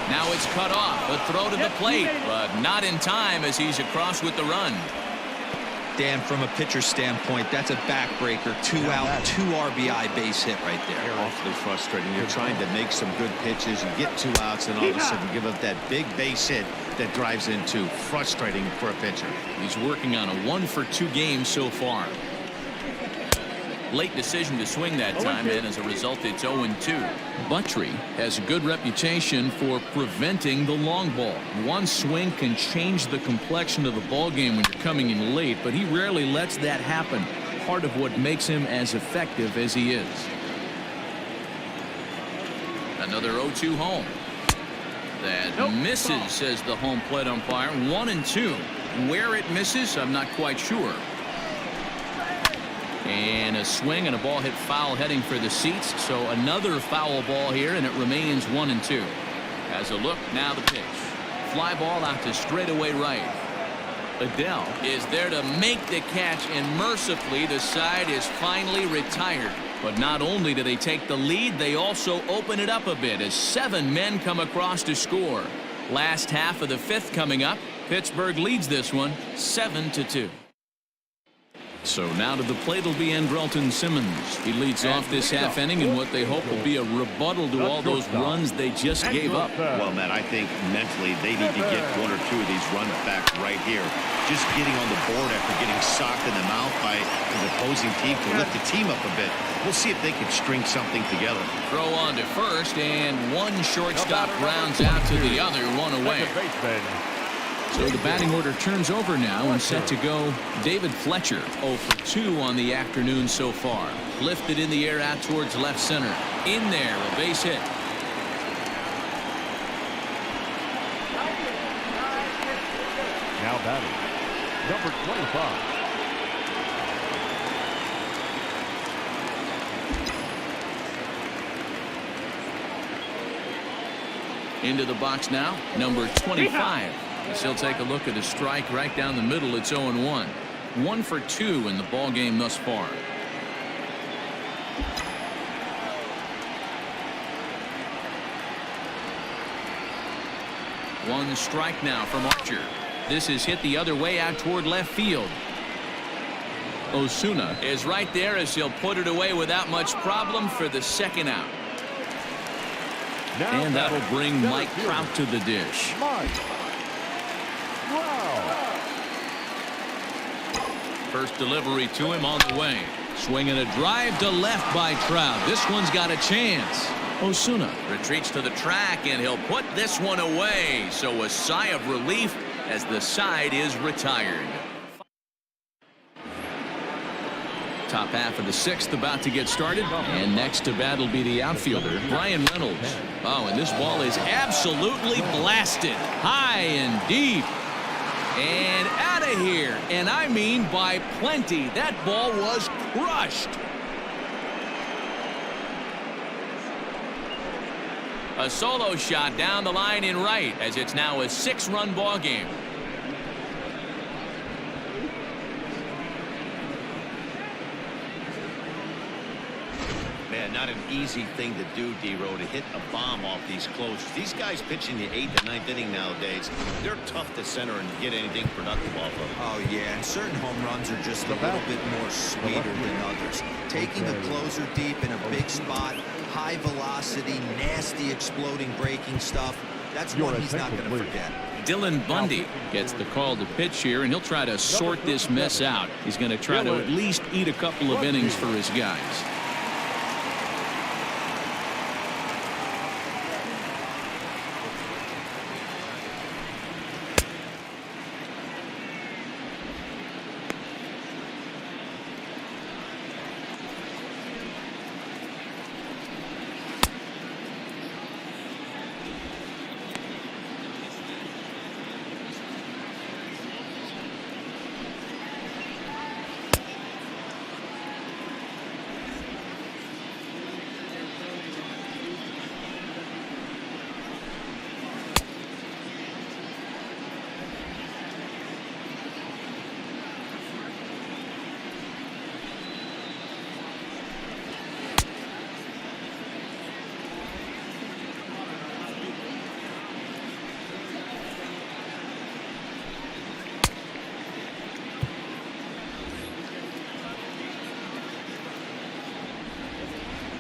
[SPEAKER 2] Now it's cut off. A throw to the plate, but not in time as he's across with the run.
[SPEAKER 5] Dan, from a pitcher standpoint, that's a backbreaker. 2 out, 2 RBI base hit right there.
[SPEAKER 6] Awfully frustrating. You're trying to make some good pitches. You get 2 outs, and all of a sudden give up that big base hit that drives in 2. Frustrating for a pitcher.
[SPEAKER 2] He's working on a 1-for-2 game so far. Late decision to swing that time, and as a result, it's 0-2. Buttrey has a good reputation for preventing the long ball. One swing can change the complexion of the ball game when you're coming in late, but he rarely lets that happen. Part of what makes him as effective as he is. Another 0-2 home. That misses, says the home plate umpire. 1-2. Where it misses, I'm not quite sure. And a swing and a ball hit foul heading for the seats. So another foul ball here, and it remains 1-2. As a look, now the pitch. Fly ball out to straightaway right. Adele is there to make the catch, and mercifully the side is finally retired. But not only do they take the lead, they also open it up a bit as 7 men come across to score. Last half of the 5th coming up. Pittsburgh leads this one 7-2. So now to the plate will be Andrelton Simmons. He leads off this half inning in what they hope will be a rebuttal to all those runs they just gave up.
[SPEAKER 6] Well, Matt, I think mentally they need to get 1 or 2 of these runs back right here. Just getting on the board after getting socked in the mouth by the opposing team to lift the team up a bit. We'll see if they can string something together.
[SPEAKER 2] Throw on to first, and one shortstop rounds out to the other, 1 away. So the batting order turns over now, and set to go David Fletcher. 0 for 2 on the afternoon so far. Lifted in the air out towards left center. In there, a base hit.
[SPEAKER 4] Now batting, number 25.
[SPEAKER 2] Into the box now, number 25. As he'll take a look at a strike right down the middle. It's 0-1. 1 for 2 in the ball game thus far. One strike now from Archer. This is hit the other way out toward left field. Osuna is right there as he'll put it away without much problem for the 2nd out. And that'll bring Mike Trout to the dish. First delivery to him on the way. Swinging a drive to left by Trout. This one's got a chance. Osuna retreats to the track, and he'll put this one away. So a sigh of relief as the side is retired. Top half of the 6th about to get started, and next to bat will be the outfielder Brian Reynolds. Oh, and this ball is absolutely blasted high and deep and out of here, and I mean by plenty. That ball was crushed. A solo shot down the line in right as it's now a 6-run ball game.
[SPEAKER 6] Man, not an easy thing to do, D-Row, to hit a bomb off these closers. These guys pitching the 8th and 9th inning nowadays, they're tough to center and get anything productive off of.
[SPEAKER 5] Oh, yeah, and certain home runs are just a little bit more sweeter than others. Taking a closer deep in a big spot, high velocity, nasty exploding breaking stuff. That's
[SPEAKER 4] Your
[SPEAKER 5] one he's not
[SPEAKER 4] attention,
[SPEAKER 5] going to
[SPEAKER 4] please.
[SPEAKER 5] forget.
[SPEAKER 2] Dylan Bundy gets the call to pitch here, and he'll try to sort this mess out. He's going to try to at least eat a couple of innings for his guys.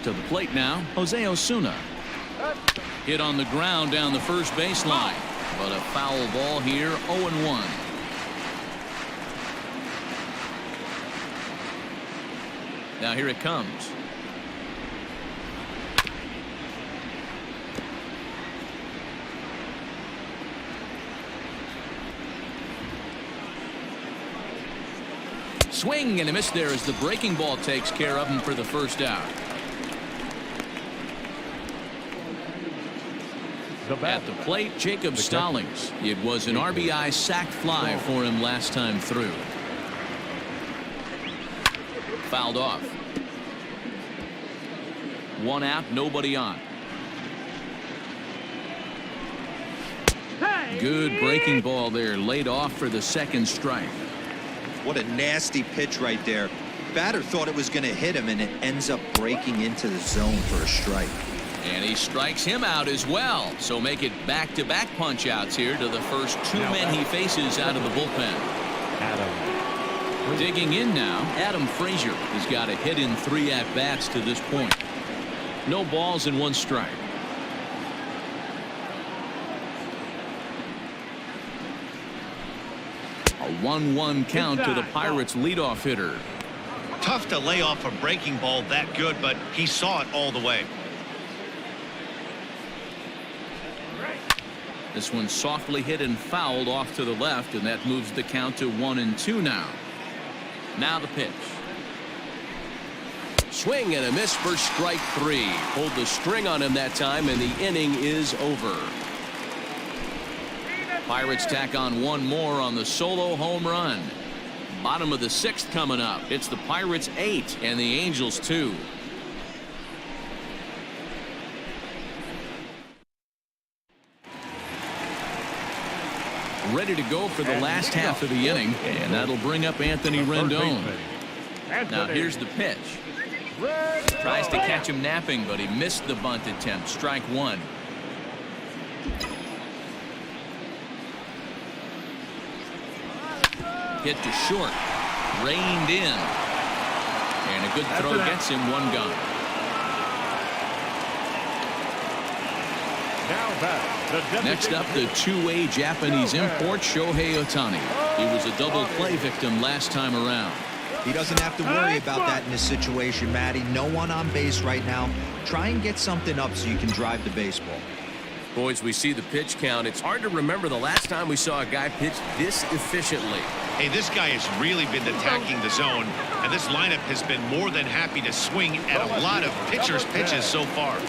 [SPEAKER 2] To the plate now, Jose Osuna. Hit on the ground down the first baseline, but a foul ball here, 0-1. Now here it comes. Swing and a miss there as the breaking ball takes care of him for the first out. At the plate, Jacob Stallings. It was an RBI sac fly for him last time through. Fouled off. One out, nobody on. Good breaking ball there, laid off for the second strike.
[SPEAKER 5] What a nasty pitch right there. Batter thought it was going to hit him, and it ends up breaking into the zone for a strike.
[SPEAKER 2] And he strikes him out as well. So make it back-to-back punch-outs here to the first two men he faces out of the bullpen. Digging in now, Adam Frazier. He's got a hit in 3 at-bats to this point. No balls and 1 strike. A 1-1 count to the Pirates' leadoff hitter.
[SPEAKER 3] Tough to lay off a breaking ball that good, but he saw it all the way.
[SPEAKER 2] This one softly hit and fouled off to the left, and that moves the count to 1-2 now. Now the pitch. Swing and a miss for strike 3. Pulled the string on him that time, and the inning is over. Pirates tack on 1 more on the solo home run. Bottom of the 6th coming up. It's the Pirates 8 and the Angels 2. Ready to go for the last half of the inning, and that'll bring up Anthony Rendon. Now here's the pitch. Tries to catch him napping, but he missed the bunt attempt. Strike 1. Hit to short. Reined in. And a good throw gets him 1 gone. Next up, the 2A Japanese import, Shohei Ohtani. He was a double play victim last time around.
[SPEAKER 5] He doesn't have to worry about that in this situation, Matty. No one on base right now. Try and get something up so you can drive the baseball.
[SPEAKER 9] Boys, we see the pitch count. It's hard to remember the last time we saw a guy pitch this efficiently.
[SPEAKER 3] Hey, this guy has really been attacking the zone, and this lineup has been more than happy to swing at a lot of pitchers' pitches so far.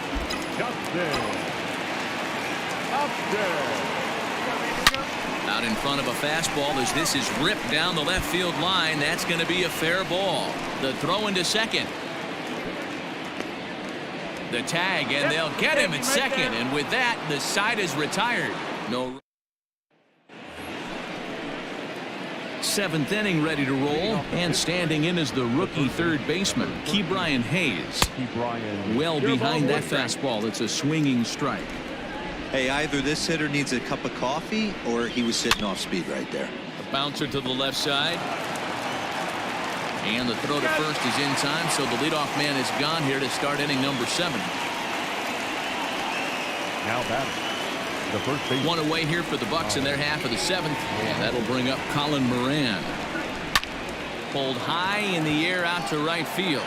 [SPEAKER 2] Out in front of a fastball as this is ripped down the left field line. That's going to be a fair ball. The throw into second. The tag, and they'll get him at second. And with that, the side is retired. No. 7th inning ready to roll, and standing in is the rookie third baseman, Ke'Bryan Hayes. Well behind that fastball. It's a swinging strike.
[SPEAKER 5] Hey, either this hitter needs a cup of coffee or he was sitting off speed right there.
[SPEAKER 2] A bouncer to the left side. And the throw to first is in time, so the leadoff man is gone here to start inning number 7.
[SPEAKER 4] Now batting, the first base.
[SPEAKER 2] One away here for the Bucks in their half of the 7th, and that'll bring up Colin Moran. Pulled high in the air out to right field.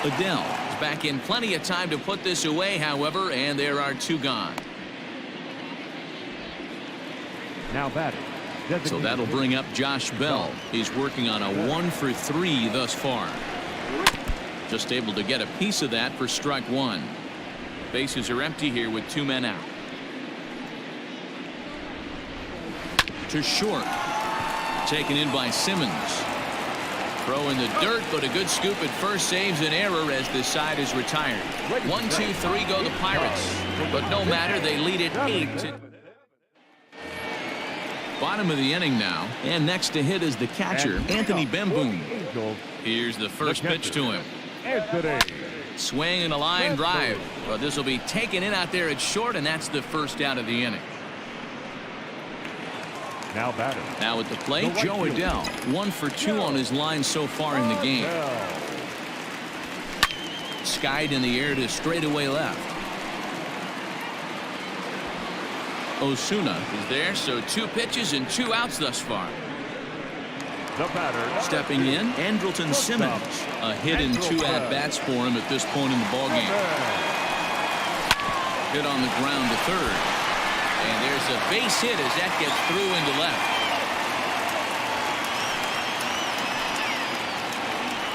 [SPEAKER 2] Adele is back in plenty of time to put this away, however, and there are 2 gone.
[SPEAKER 4] Now batting.
[SPEAKER 2] So that'll bring up Josh Bell. He's working on a 1 for 3 thus far. Just able to get a piece of that for strike 1. Bases are empty here with 2 men out. To short. Taken in by Simmons. Throw in the dirt, but a good scoop at first saves an error as this side is retired. 1, 2, 3 go the Pirates. But no matter, they lead it 8. Bottom of the inning now, and next to hit is the catcher, Anthony Bemboom. Here's the first pitch to him. Swing and a line drive, but this will be taken in out there at short, and that's the first out of the inning.
[SPEAKER 4] Now batting.
[SPEAKER 2] Now at the plate, Joe Adele, 1 for 2 on his line so far in the game. Skied in the air to straightaway left. Osuna is there, so 2 pitches and 2 outs thus far.
[SPEAKER 4] The batter.
[SPEAKER 2] Stepping in, Andrelton Simmons. A hit and 2 at-bats for him at this point in the ballgame. Hit on the ground to third. And there's a base hit as that gets through into left.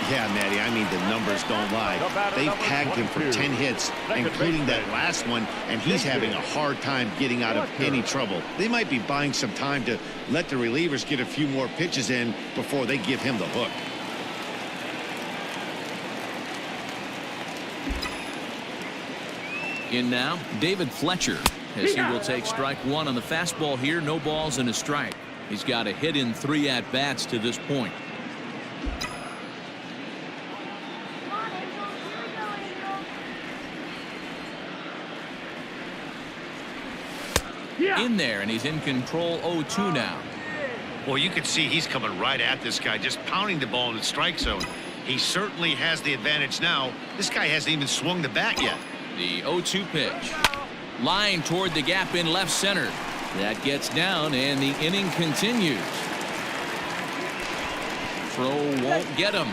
[SPEAKER 6] Yeah, Matty, I mean, the numbers don't lie. They've tagged him for 10 hits, including that last one, and he's having a hard time getting out of any trouble. They might be buying some time to let the relievers get a few more pitches in before they give him the hook.
[SPEAKER 2] In now, David Fletcher, as he will take strike 1 on the fastball here. No balls and a strike. He's got a hit in 3 at-bats to this point. In there, and he's in control 0-2 now.
[SPEAKER 6] Well, you can see he's coming right at this guy, just pounding the ball in the strike zone. He certainly has the advantage now. This guy hasn't even swung the bat yet.
[SPEAKER 2] The 0-2 pitch. Line toward the gap in left center. That gets down, and the inning continues. Throw won't get him.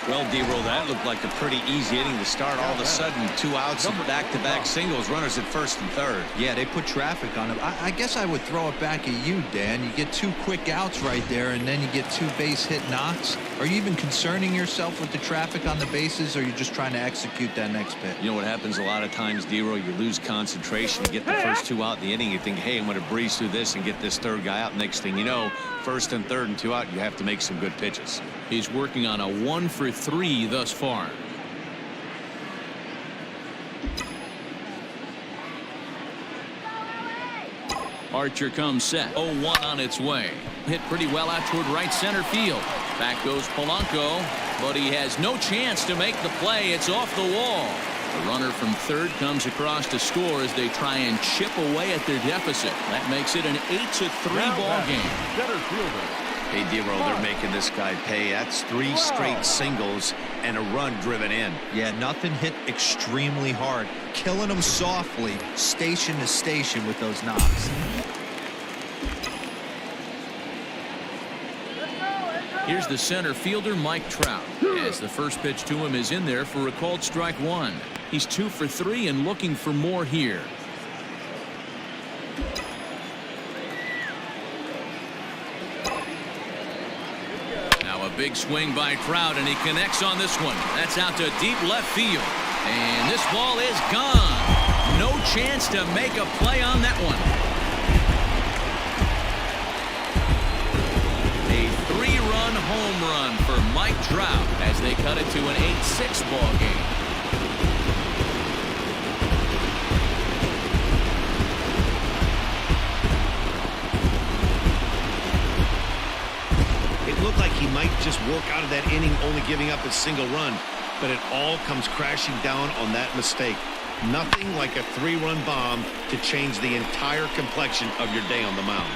[SPEAKER 3] Well, D-Roll, that looked like a pretty easy inning to start. All of a sudden, 2 outs and back-to-back singles, runners at first and third.
[SPEAKER 5] Yeah, they put traffic on him. I guess I would throw it back at you, Dan. You get 2 quick outs right there, and then you get 2 base hit knocks. Are you even concerning yourself with the traffic on the bases, or are you just trying to execute that next pitch?
[SPEAKER 3] You know what happens a lot of times, D-Roll? You lose concentration. You get the first 2 out in the inning. You think, hey, I'm going to breeze through this and get this third guy out. Next thing you know, first and third and 2 out, you have to make some good pitches.
[SPEAKER 2] He's working on a 1 for 3 thus far. Archer comes set. 0-1 on its way. Hit pretty well out toward right center field. Back goes Polanco, but he has no chance to make the play. It's off the wall. The runner from third comes across to score as they try and chip away at their deficit. That makes it an 8-3 ball game.
[SPEAKER 4] Center fielder.
[SPEAKER 3] Hey, D-Roll, they're making this guy pay. That's 3 straight singles and a run driven in.
[SPEAKER 5] Yeah, nothing hit extremely hard. Killing them softly, station to station with those knocks.
[SPEAKER 2] Here's the center fielder, Mike Trout, as the first pitch to him is in there for a called strike 1. He's 2 for 3 and looking for more here. Now a big swing by Trout, and he connects on this one. That's out to deep left field. And this ball is gone. No chance to make a play on that one. A 3-run home run for Mike Trout as they cut it to an 8-6 ball game.
[SPEAKER 6] It looked like he might just work out of that inning, only giving up a single run, but it all comes crashing down on that mistake. Nothing like a 3-run bomb to change the entire complexion of your day on the mound.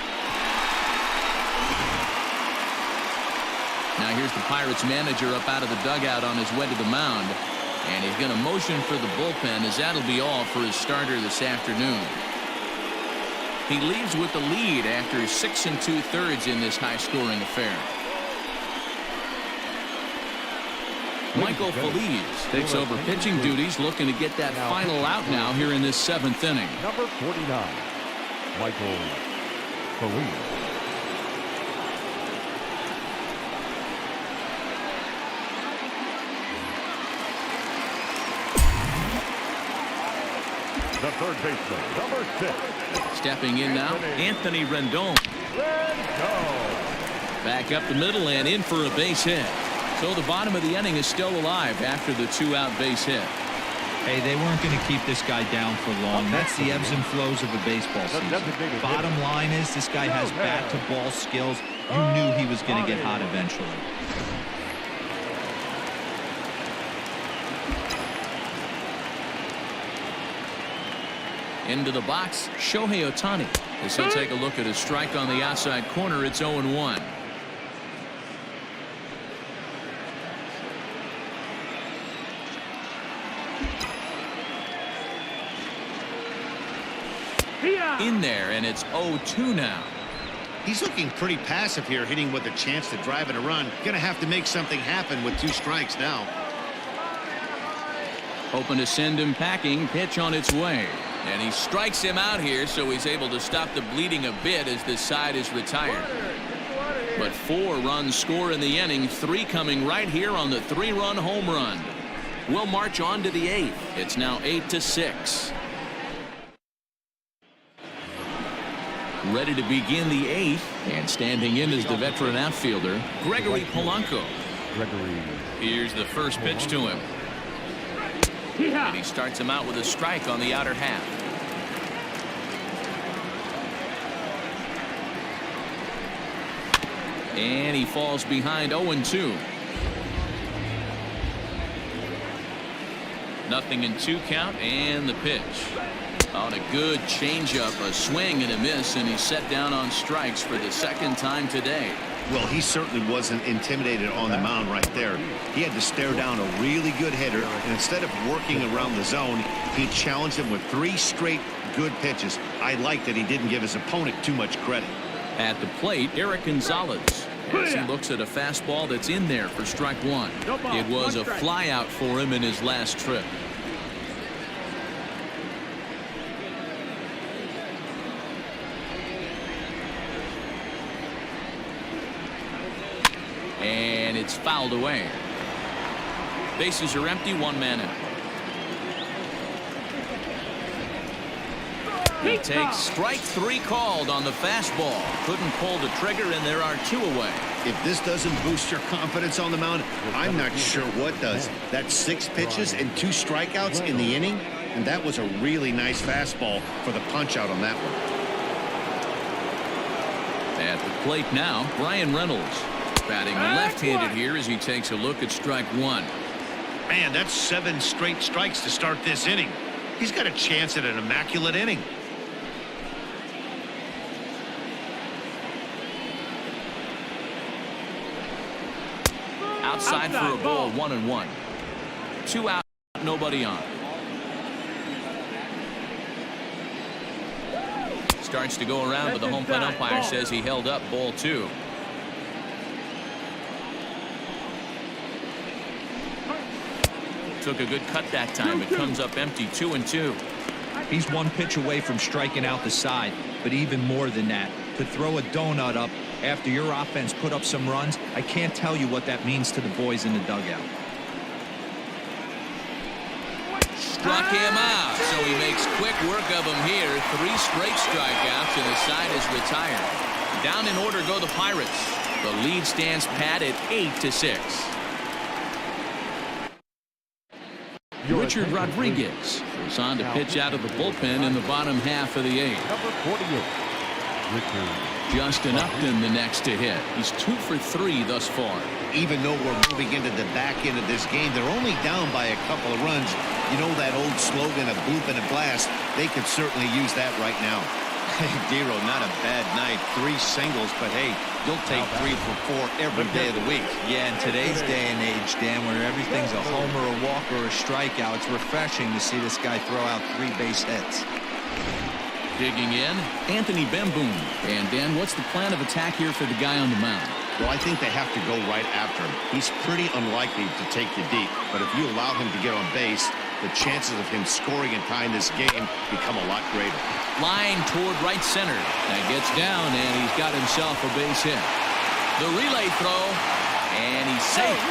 [SPEAKER 2] Now here's the Pirates manager up out of the dugout on his way to the mound. And he's going to motion for the bullpen, as that'll be all for his starter this afternoon. He leaves with the lead after 6 2/3 in this high-scoring affair. Michael Feliz takes over pitching duties, looking to get that final out now here in this 7th inning.
[SPEAKER 4] Number 49, Michael Feliz. The third baseman, number 6.
[SPEAKER 2] Stepping in now, Anthony Rendon. Back up the middle and in for a base hit. So the bottom of the inning is still alive after the 2-out base hit.
[SPEAKER 5] Hey, they weren't going to keep this guy down for long. That's the ebbs and flows of a baseball season. Bottom line is this guy has bat-to-ball skills. You knew he was going to get hot eventually.
[SPEAKER 2] Into the box, Shohei Ohtani. As he'll take a look at a strike on the outside corner, it's 0-1. In there, and it's 0-2 now.
[SPEAKER 6] He's looking pretty passive here, hitting with a chance to drive in a run. Gonna have to make something happen with 2 strikes now.
[SPEAKER 2] Hoping to send him packing. Pitch on its way. And he strikes him out here, so he's able to stop the bleeding a bit as this side is retired. But 4 runs score in the inning, 3 coming right here on the 3-run home run. We'll march on to the 8th. It's now 8-6. Ready to begin the 8th, and standing in is the veteran outfielder, Gregory Polanco. Here's the first pitch to him. And he starts him out with a strike on the outer half. And he falls behind 0-2. 0-2 count, and the pitch. On a good changeup, a swing and a miss, and he's set down on strikes for the 2nd time today.
[SPEAKER 6] Well, he certainly wasn't intimidated on the mound right there. He had to stare down a really good hitter, and instead of working around the zone, he challenged him with 3 straight good pitches. I like that he didn't give his opponent too much credit.
[SPEAKER 2] At the plate, Eric Gonzalez, as he looks at a fastball that's in there for strike 1. It was a flyout for him in his last trip. And it's fouled away. Bases are empty, 1 man out. He takes strike 3 called on the fastball. Couldn't pull the trigger, and there are 2 away.
[SPEAKER 6] If this doesn't boost your confidence on the mound, I'm not sure what does. That's 6 pitches and 2 strikeouts in the inning, and that was a really nice fastball for the punch out on that one.
[SPEAKER 2] At the plate now, Brian Reynolds. Batting left-handed here as he takes a look at strike 1.
[SPEAKER 6] Man, that's 7 straight strikes to start this inning. He's got a chance at an immaculate inning.
[SPEAKER 2] Outside for a ball, 1-1. 2 out, nobody on. Starts to go around, but the home plate umpire says he held up, ball 2. Took a good cut that time. It comes up empty, 2-2.
[SPEAKER 5] He's 1 pitch away from striking out the side, but even more than that, to throw a donut up after your offense put up some runs, I can't tell you what that means to the boys in the dugout.
[SPEAKER 2] Struck him out, so he makes quick work of him here. 3 straight strikeouts, and the side is retired. Down in order go the Pirates. The lead stands pat at 8-6. Richard Rodriguez is on to pitch out of the bullpen in the bottom half of the 8th.
[SPEAKER 4] Number 48, Richard.
[SPEAKER 2] Justin Upton the next to hit. He's 2 for 3 thus far.
[SPEAKER 6] Even though we're moving into the back end of this game, they're only down by a couple of runs. You know that old slogan, a bloop and a blast? They could certainly use that right now.
[SPEAKER 3] Hey, Dero, not a bad night. 3 singles, but hey, you'll take 3 for 4 every day of the week.
[SPEAKER 5] Yeah, in today's day and age, Dan, where everything's a homer, a walk, or a strikeout, it's refreshing to see this guy throw out 3 base hits.
[SPEAKER 2] Digging in, Anthony Bemboom. And Dan, what's the plan of attack here for the guy on the mound?
[SPEAKER 3] Well, I think they have to go right after him. He's pretty unlikely to take you deep, but if you allow him to get on base, the chances of him scoring and tying this game become a lot greater.
[SPEAKER 2] Line toward right center. That gets down, and he's got himself a base hit. The relay throw, and he's safe.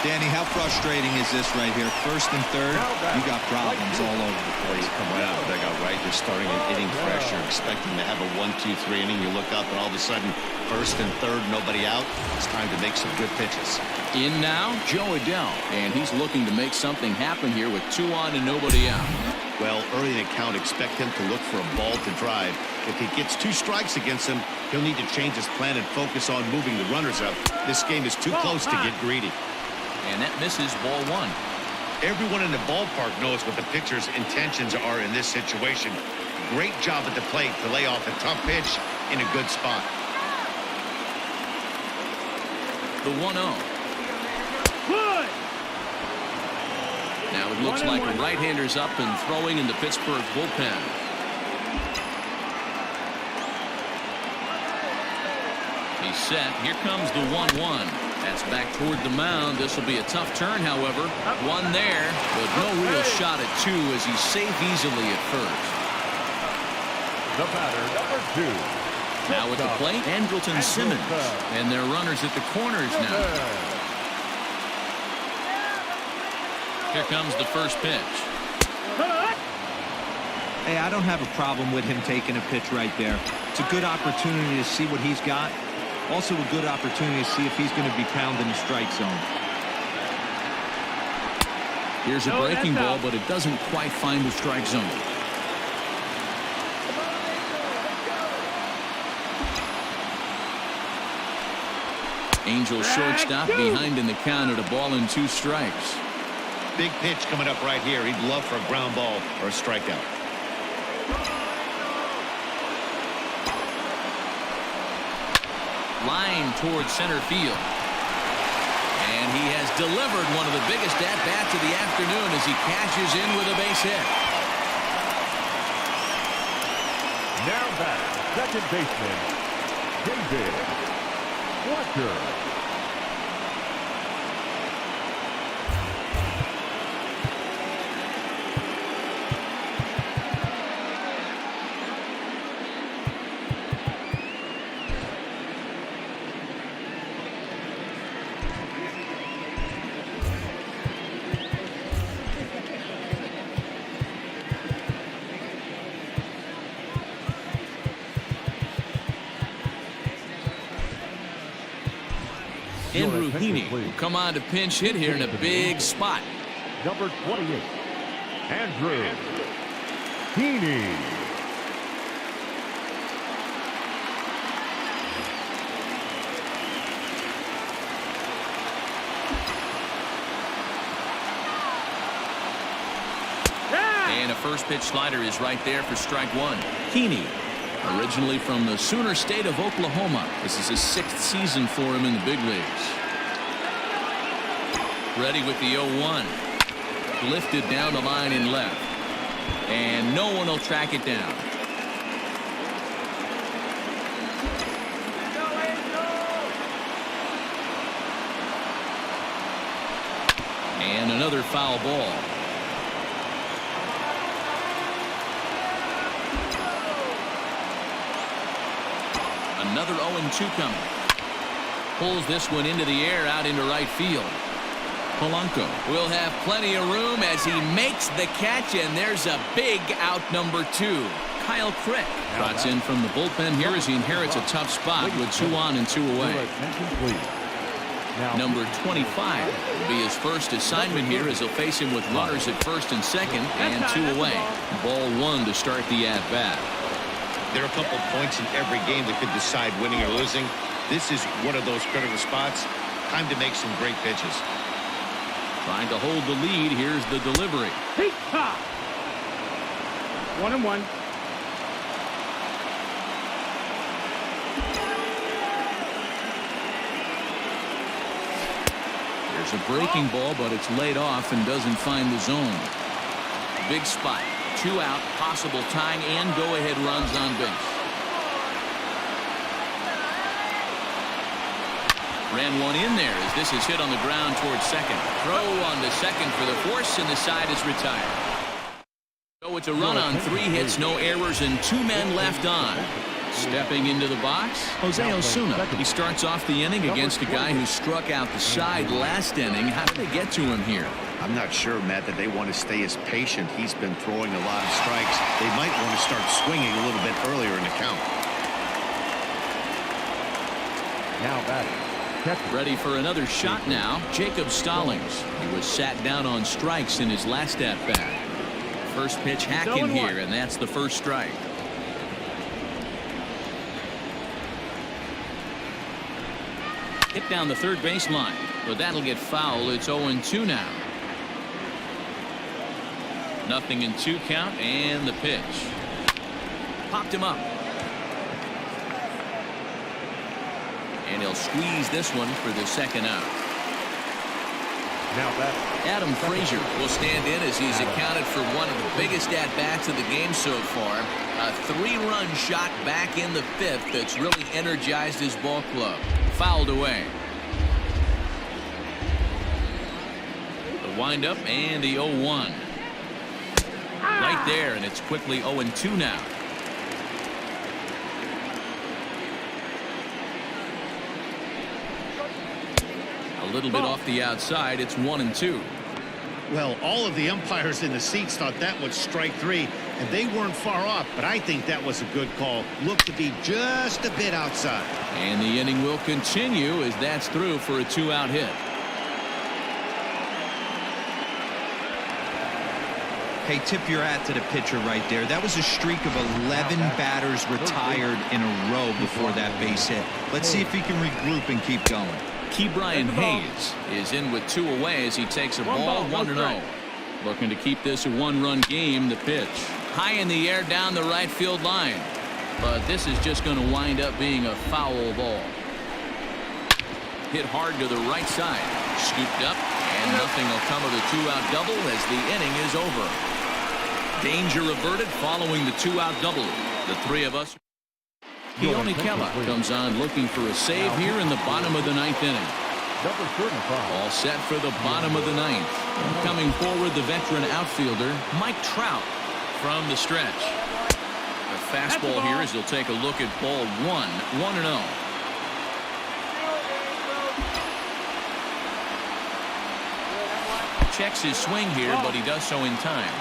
[SPEAKER 5] Danny, how frustrating is this right here? First and third, you got problems all over the place.
[SPEAKER 3] You come right out of the dugout, right? You're starting an inning fresh. You're expecting to have a 1-2-3 inning. You look up, and all of a sudden, first and third, nobody out. It's time to make some good pitches.
[SPEAKER 2] In now, Joe Adell, and he's looking to make something happen here with 2 on and nobody out.
[SPEAKER 3] Well, early in the count, expect him to look for a ball to drive. If he gets 2 strikes against him, he'll need to change his plan and focus on moving the runners up. This game is too close to get greedy.
[SPEAKER 2] And that misses ball 1.
[SPEAKER 3] Everyone in the ballpark knows what the pitcher's intentions are in this situation. Great job at the plate to lay off a tough pitch in a good spot.
[SPEAKER 2] The 1-0.
[SPEAKER 8] Good.
[SPEAKER 2] Now it looks like a right-hander's up and throwing in the Pittsburgh bullpen. He's set. Here comes the 1-1. That's back toward the mound. This will be a tough turn, however. 1 there, but no real shot at 2 as he's safe easily at first.
[SPEAKER 4] The batter, number 2.
[SPEAKER 2] Now at the plate, Andrelton Simmons. And their runners at the corners now. Here comes the first pitch.
[SPEAKER 5] Hey, I don't have a problem with him taking a pitch right there. It's a good opportunity to see what he's got. Also a good opportunity to see if he's going to be pounding the strike zone.
[SPEAKER 2] Here's a breaking ball, but it doesn't quite find the strike zone. Angel shortstop behind in the count at a ball and 2 strikes.
[SPEAKER 3] Big pitch coming up right here. He'd love for a ground ball or a strikeout.
[SPEAKER 2] Line towards center field. And he has delivered one of the biggest at-bats of the afternoon as he cashes in with a base hit.
[SPEAKER 4] Now back, second baseman, David Fletcher.
[SPEAKER 2] Andrew Heaney will come on to pinch hit here in a big spot.
[SPEAKER 4] Number 28, Andrew Heaney.
[SPEAKER 2] And a first pitch slider is right there for strike 1. Heaney, originally from the Sooner State of Oklahoma. This is his 6th season for him in the big leagues. Ready with the 0-1. Lifted down the line in left. And no one will track it down. And another foul ball. Another 0-2 coming. Pulls this one into the air out into right field. Polanco will have plenty of room as he makes the catch, and there's a big out number 2. Kyle Crick trots in from the bullpen here as he inherits a tough spot with 2 on and 2 away. Number 25 will be his first assignment here as he'll face him with runners at first and second and 2 away. Ball 1 to start the at-bat.
[SPEAKER 3] There are a couple points in every game that could decide winning or losing. This is one of those critical spots. Time to make some great pitches.
[SPEAKER 2] Trying to hold the lead. Here's the delivery.
[SPEAKER 8] 1-1.
[SPEAKER 2] There's a breaking ball, but it's laid off and doesn't find the zone. Big spot. 2 out, possible tying and go-ahead runs on base. Ran one in there as this is hit on the ground towards second. Throw on to second for the force, and the side is retired. So it's a run on 3 hits, no errors, and 2 men left on. Stepping into the box, Jose Osuna. He starts off the inning against a guy who struck out the side last inning. How did they get to him here?
[SPEAKER 6] I'm not sure, Matt, that they want to stay as patient. He's been throwing a lot of strikes. They might want to start swinging a little bit earlier in the count.
[SPEAKER 4] Now batting.
[SPEAKER 2] Ready for another shot now, Jacob Stallings. He was sat down on strikes in his last at-bat. First pitch hacking here, and that's the first strike. Hit down the third baseline, but that'll get foul. It's 0-2 now. 0-2 count, and the pitch. Popped him up. And he'll squeeze this one for the second out.
[SPEAKER 4] Now that
[SPEAKER 2] Adam Frazier will stand in as he's accounted for one of the biggest at-bats of the game so far. A 3-run shot back in the 5th that's really energized his ball club. Fouled away. The windup and the 0-1. Right there, and it's quickly 0-2 now. A little bit off the outside. It's 1-2.
[SPEAKER 6] Well, all of the umpires in the seats thought that was strike 3, and they weren't far off, but I think that was a good call. Looked to be just a bit outside.
[SPEAKER 2] And the inning will continue as that's through for a 2-out hit.
[SPEAKER 5] Hey, tip your hat to the pitcher right there. That was a streak of 11 batters retired in a row before that base hit. Let's see if he can regroup and keep going.
[SPEAKER 2] Ke'Bryan Hayes is in with 2 away as he takes a ball 1-0. Looking to keep this a 1-run game. The pitch high in the air down the right field line, but this is just going to wind up being a foul ball. Hit hard to the right side, scooped up, and nothing will come of the 2-out double as the inning is over. Danger averted following the 2-out double. The three of us. Keone Kela comes on looking for a save here in the bottom of the 9th inning.
[SPEAKER 4] number 35.
[SPEAKER 2] All set for the bottom of the 9th. Coming forward, the veteran outfielder Mike Trout from the stretch. The fastball here as he'll take a look at ball 1, 1-0. Checks his swing here, but he does so in time.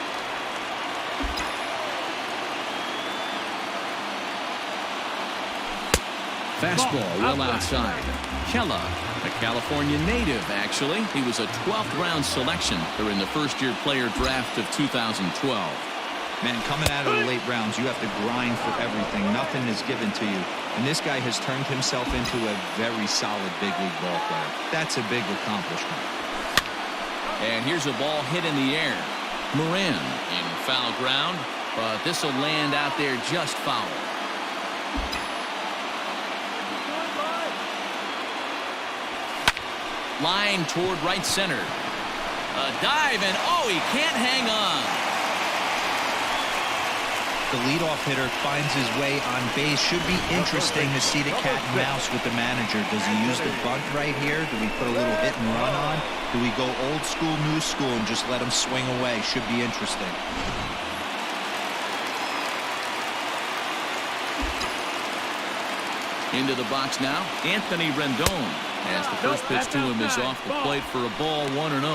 [SPEAKER 2] Fastball well outside. Kela, a California native, actually. He was a 12th round selection during the first-year player draft of 2012.
[SPEAKER 5] Man, coming out of the late rounds, you have to grind for everything. Nothing is given to you. And this guy has turned himself into a very solid big league ball player. That's a big accomplishment.
[SPEAKER 2] And here's a ball hit in the air. Moran in foul ground, but this will land out there just foul. Line toward right center. A dive, and oh, he can't hang on.
[SPEAKER 5] The leadoff hitter finds his way on base. Should be interesting to see the cat and mouse with the manager. Does he use the bunt right here? Do we put a little hit and run on? Do we go old school, new school, and just let him swing away? Should be interesting.
[SPEAKER 2] Into the box now, Anthony Rendon, as the first pitch to him is off the plate for a ball 1-0.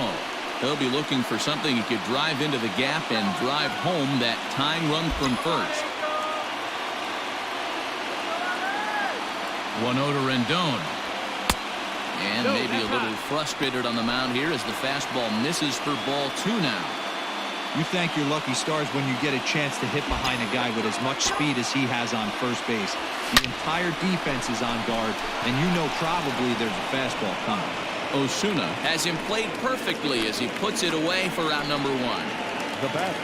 [SPEAKER 2] He'll be looking for something he could drive into the gap and drive home that tying run from first. 1-0 to Rendon. And maybe a little frustrated on the mound here as the fastball misses for ball 2 now.
[SPEAKER 5] You thank your lucky stars when you get a chance to hit behind a guy with as much speed as he has on first base. The entire defense is on guard, and you know probably there's a fastball coming.
[SPEAKER 2] Osuna has him played perfectly as he puts it away for out number 1.
[SPEAKER 4] The batter,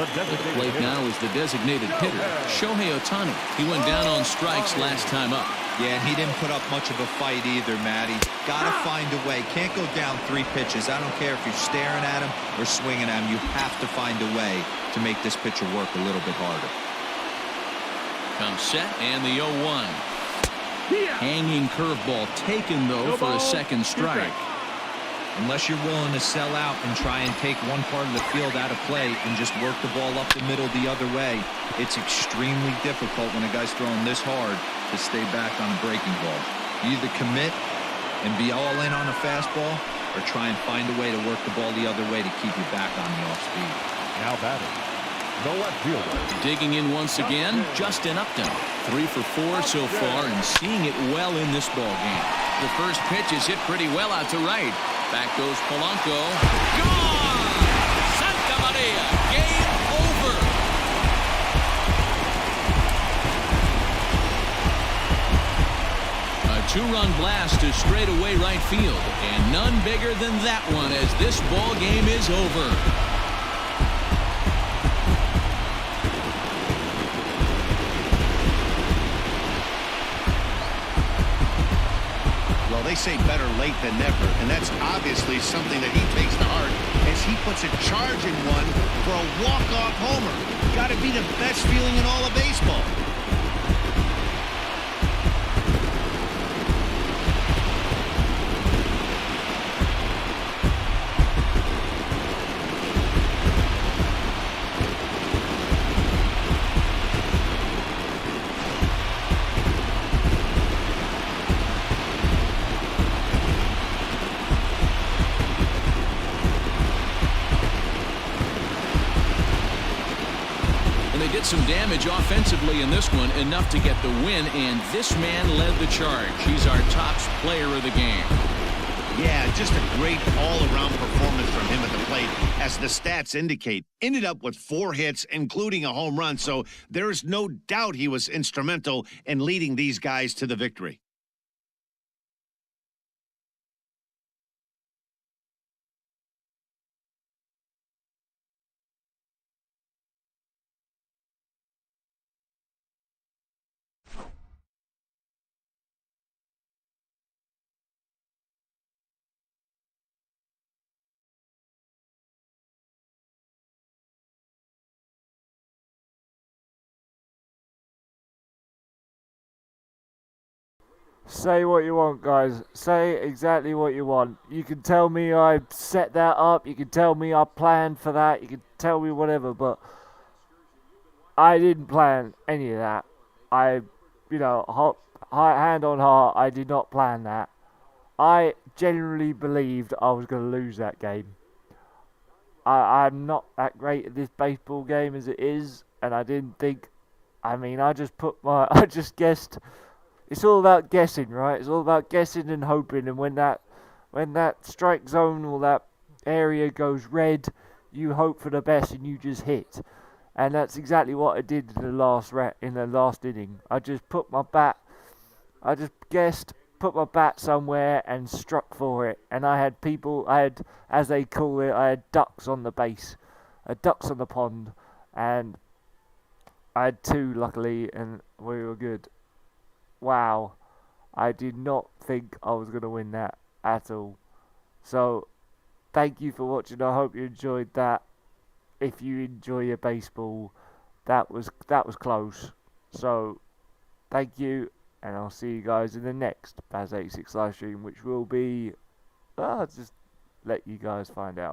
[SPEAKER 4] the designated
[SPEAKER 2] plate
[SPEAKER 4] hitter.
[SPEAKER 2] now is the designated hitter, Shohei Ohtani. He went down on strikes last time up.
[SPEAKER 5] Yeah, and he didn't put up much of a fight either, Matty. Gotta find a way. Can't go down 3 pitches. I don't care if you're staring at him or swinging at him. You have to find a way to make this pitcher work a little bit harder.
[SPEAKER 2] Comes set and the 0-1. Hanging curveball taken, though, for a second strike.
[SPEAKER 5] Unless you're willing to sell out and try and take one part of the field out of play and just work the ball up the middle the other way, it's extremely difficult when a guy's throwing this hard to stay back on a breaking ball. You either commit and be all in on a fastball or try and find a way to work the ball the other way to keep you back on the off speed.
[SPEAKER 4] Now batting, the left fielder.
[SPEAKER 2] Digging in once again, Justin Upton. 3 for 4 so far and seeing it well in this ball game. The first pitch is hit pretty well out to right. Back goes Polanco. Gone! Santa Maria. Game over. A 2-run blast to straightaway right field. And none bigger than that one as this ball game is over.
[SPEAKER 6] They say better late than never, and that's obviously something that he takes to heart as he puts a charge in one for a walk-off homer. Got to be the best feeling in all of baseball.
[SPEAKER 2] Some damage offensively in this one, enough to get the win, and this man led the charge. He's our top player of the game.
[SPEAKER 6] Yeah, just a great all-around performance from him at the plate, as the stats indicate. Ended up with 4 hits, including a home run, so there is no doubt he was instrumental in leading these guys to the victory.
[SPEAKER 1] Say what you want, guys. Say exactly what you want. You can tell me I set that up. You can tell me I planned for that. You can tell me whatever, but I didn't plan any of that. Hand on heart, I did not plan that. I genuinely believed I was going to lose that game. I'm not that great at this baseball game as it is, and I didn't think. I just guessed. It's all about guessing, right? It's all about guessing and hoping. And when that strike zone or that area goes red, you hope for the best and you just hit. And that's exactly what I did in the last inning. I just guessed, put my bat somewhere and struck for it. And I had, as they call it, I had ducks on the base, ducks on the pond, and I had 2 luckily, and we were good. Wow, I did not think I was going to win that at all. So, thank you for watching. I hope you enjoyed that. If you enjoy your baseball, that was close. So, thank you, and I'll see you guys in the next Baz86 live stream, which will be, I'll just let you guys find out.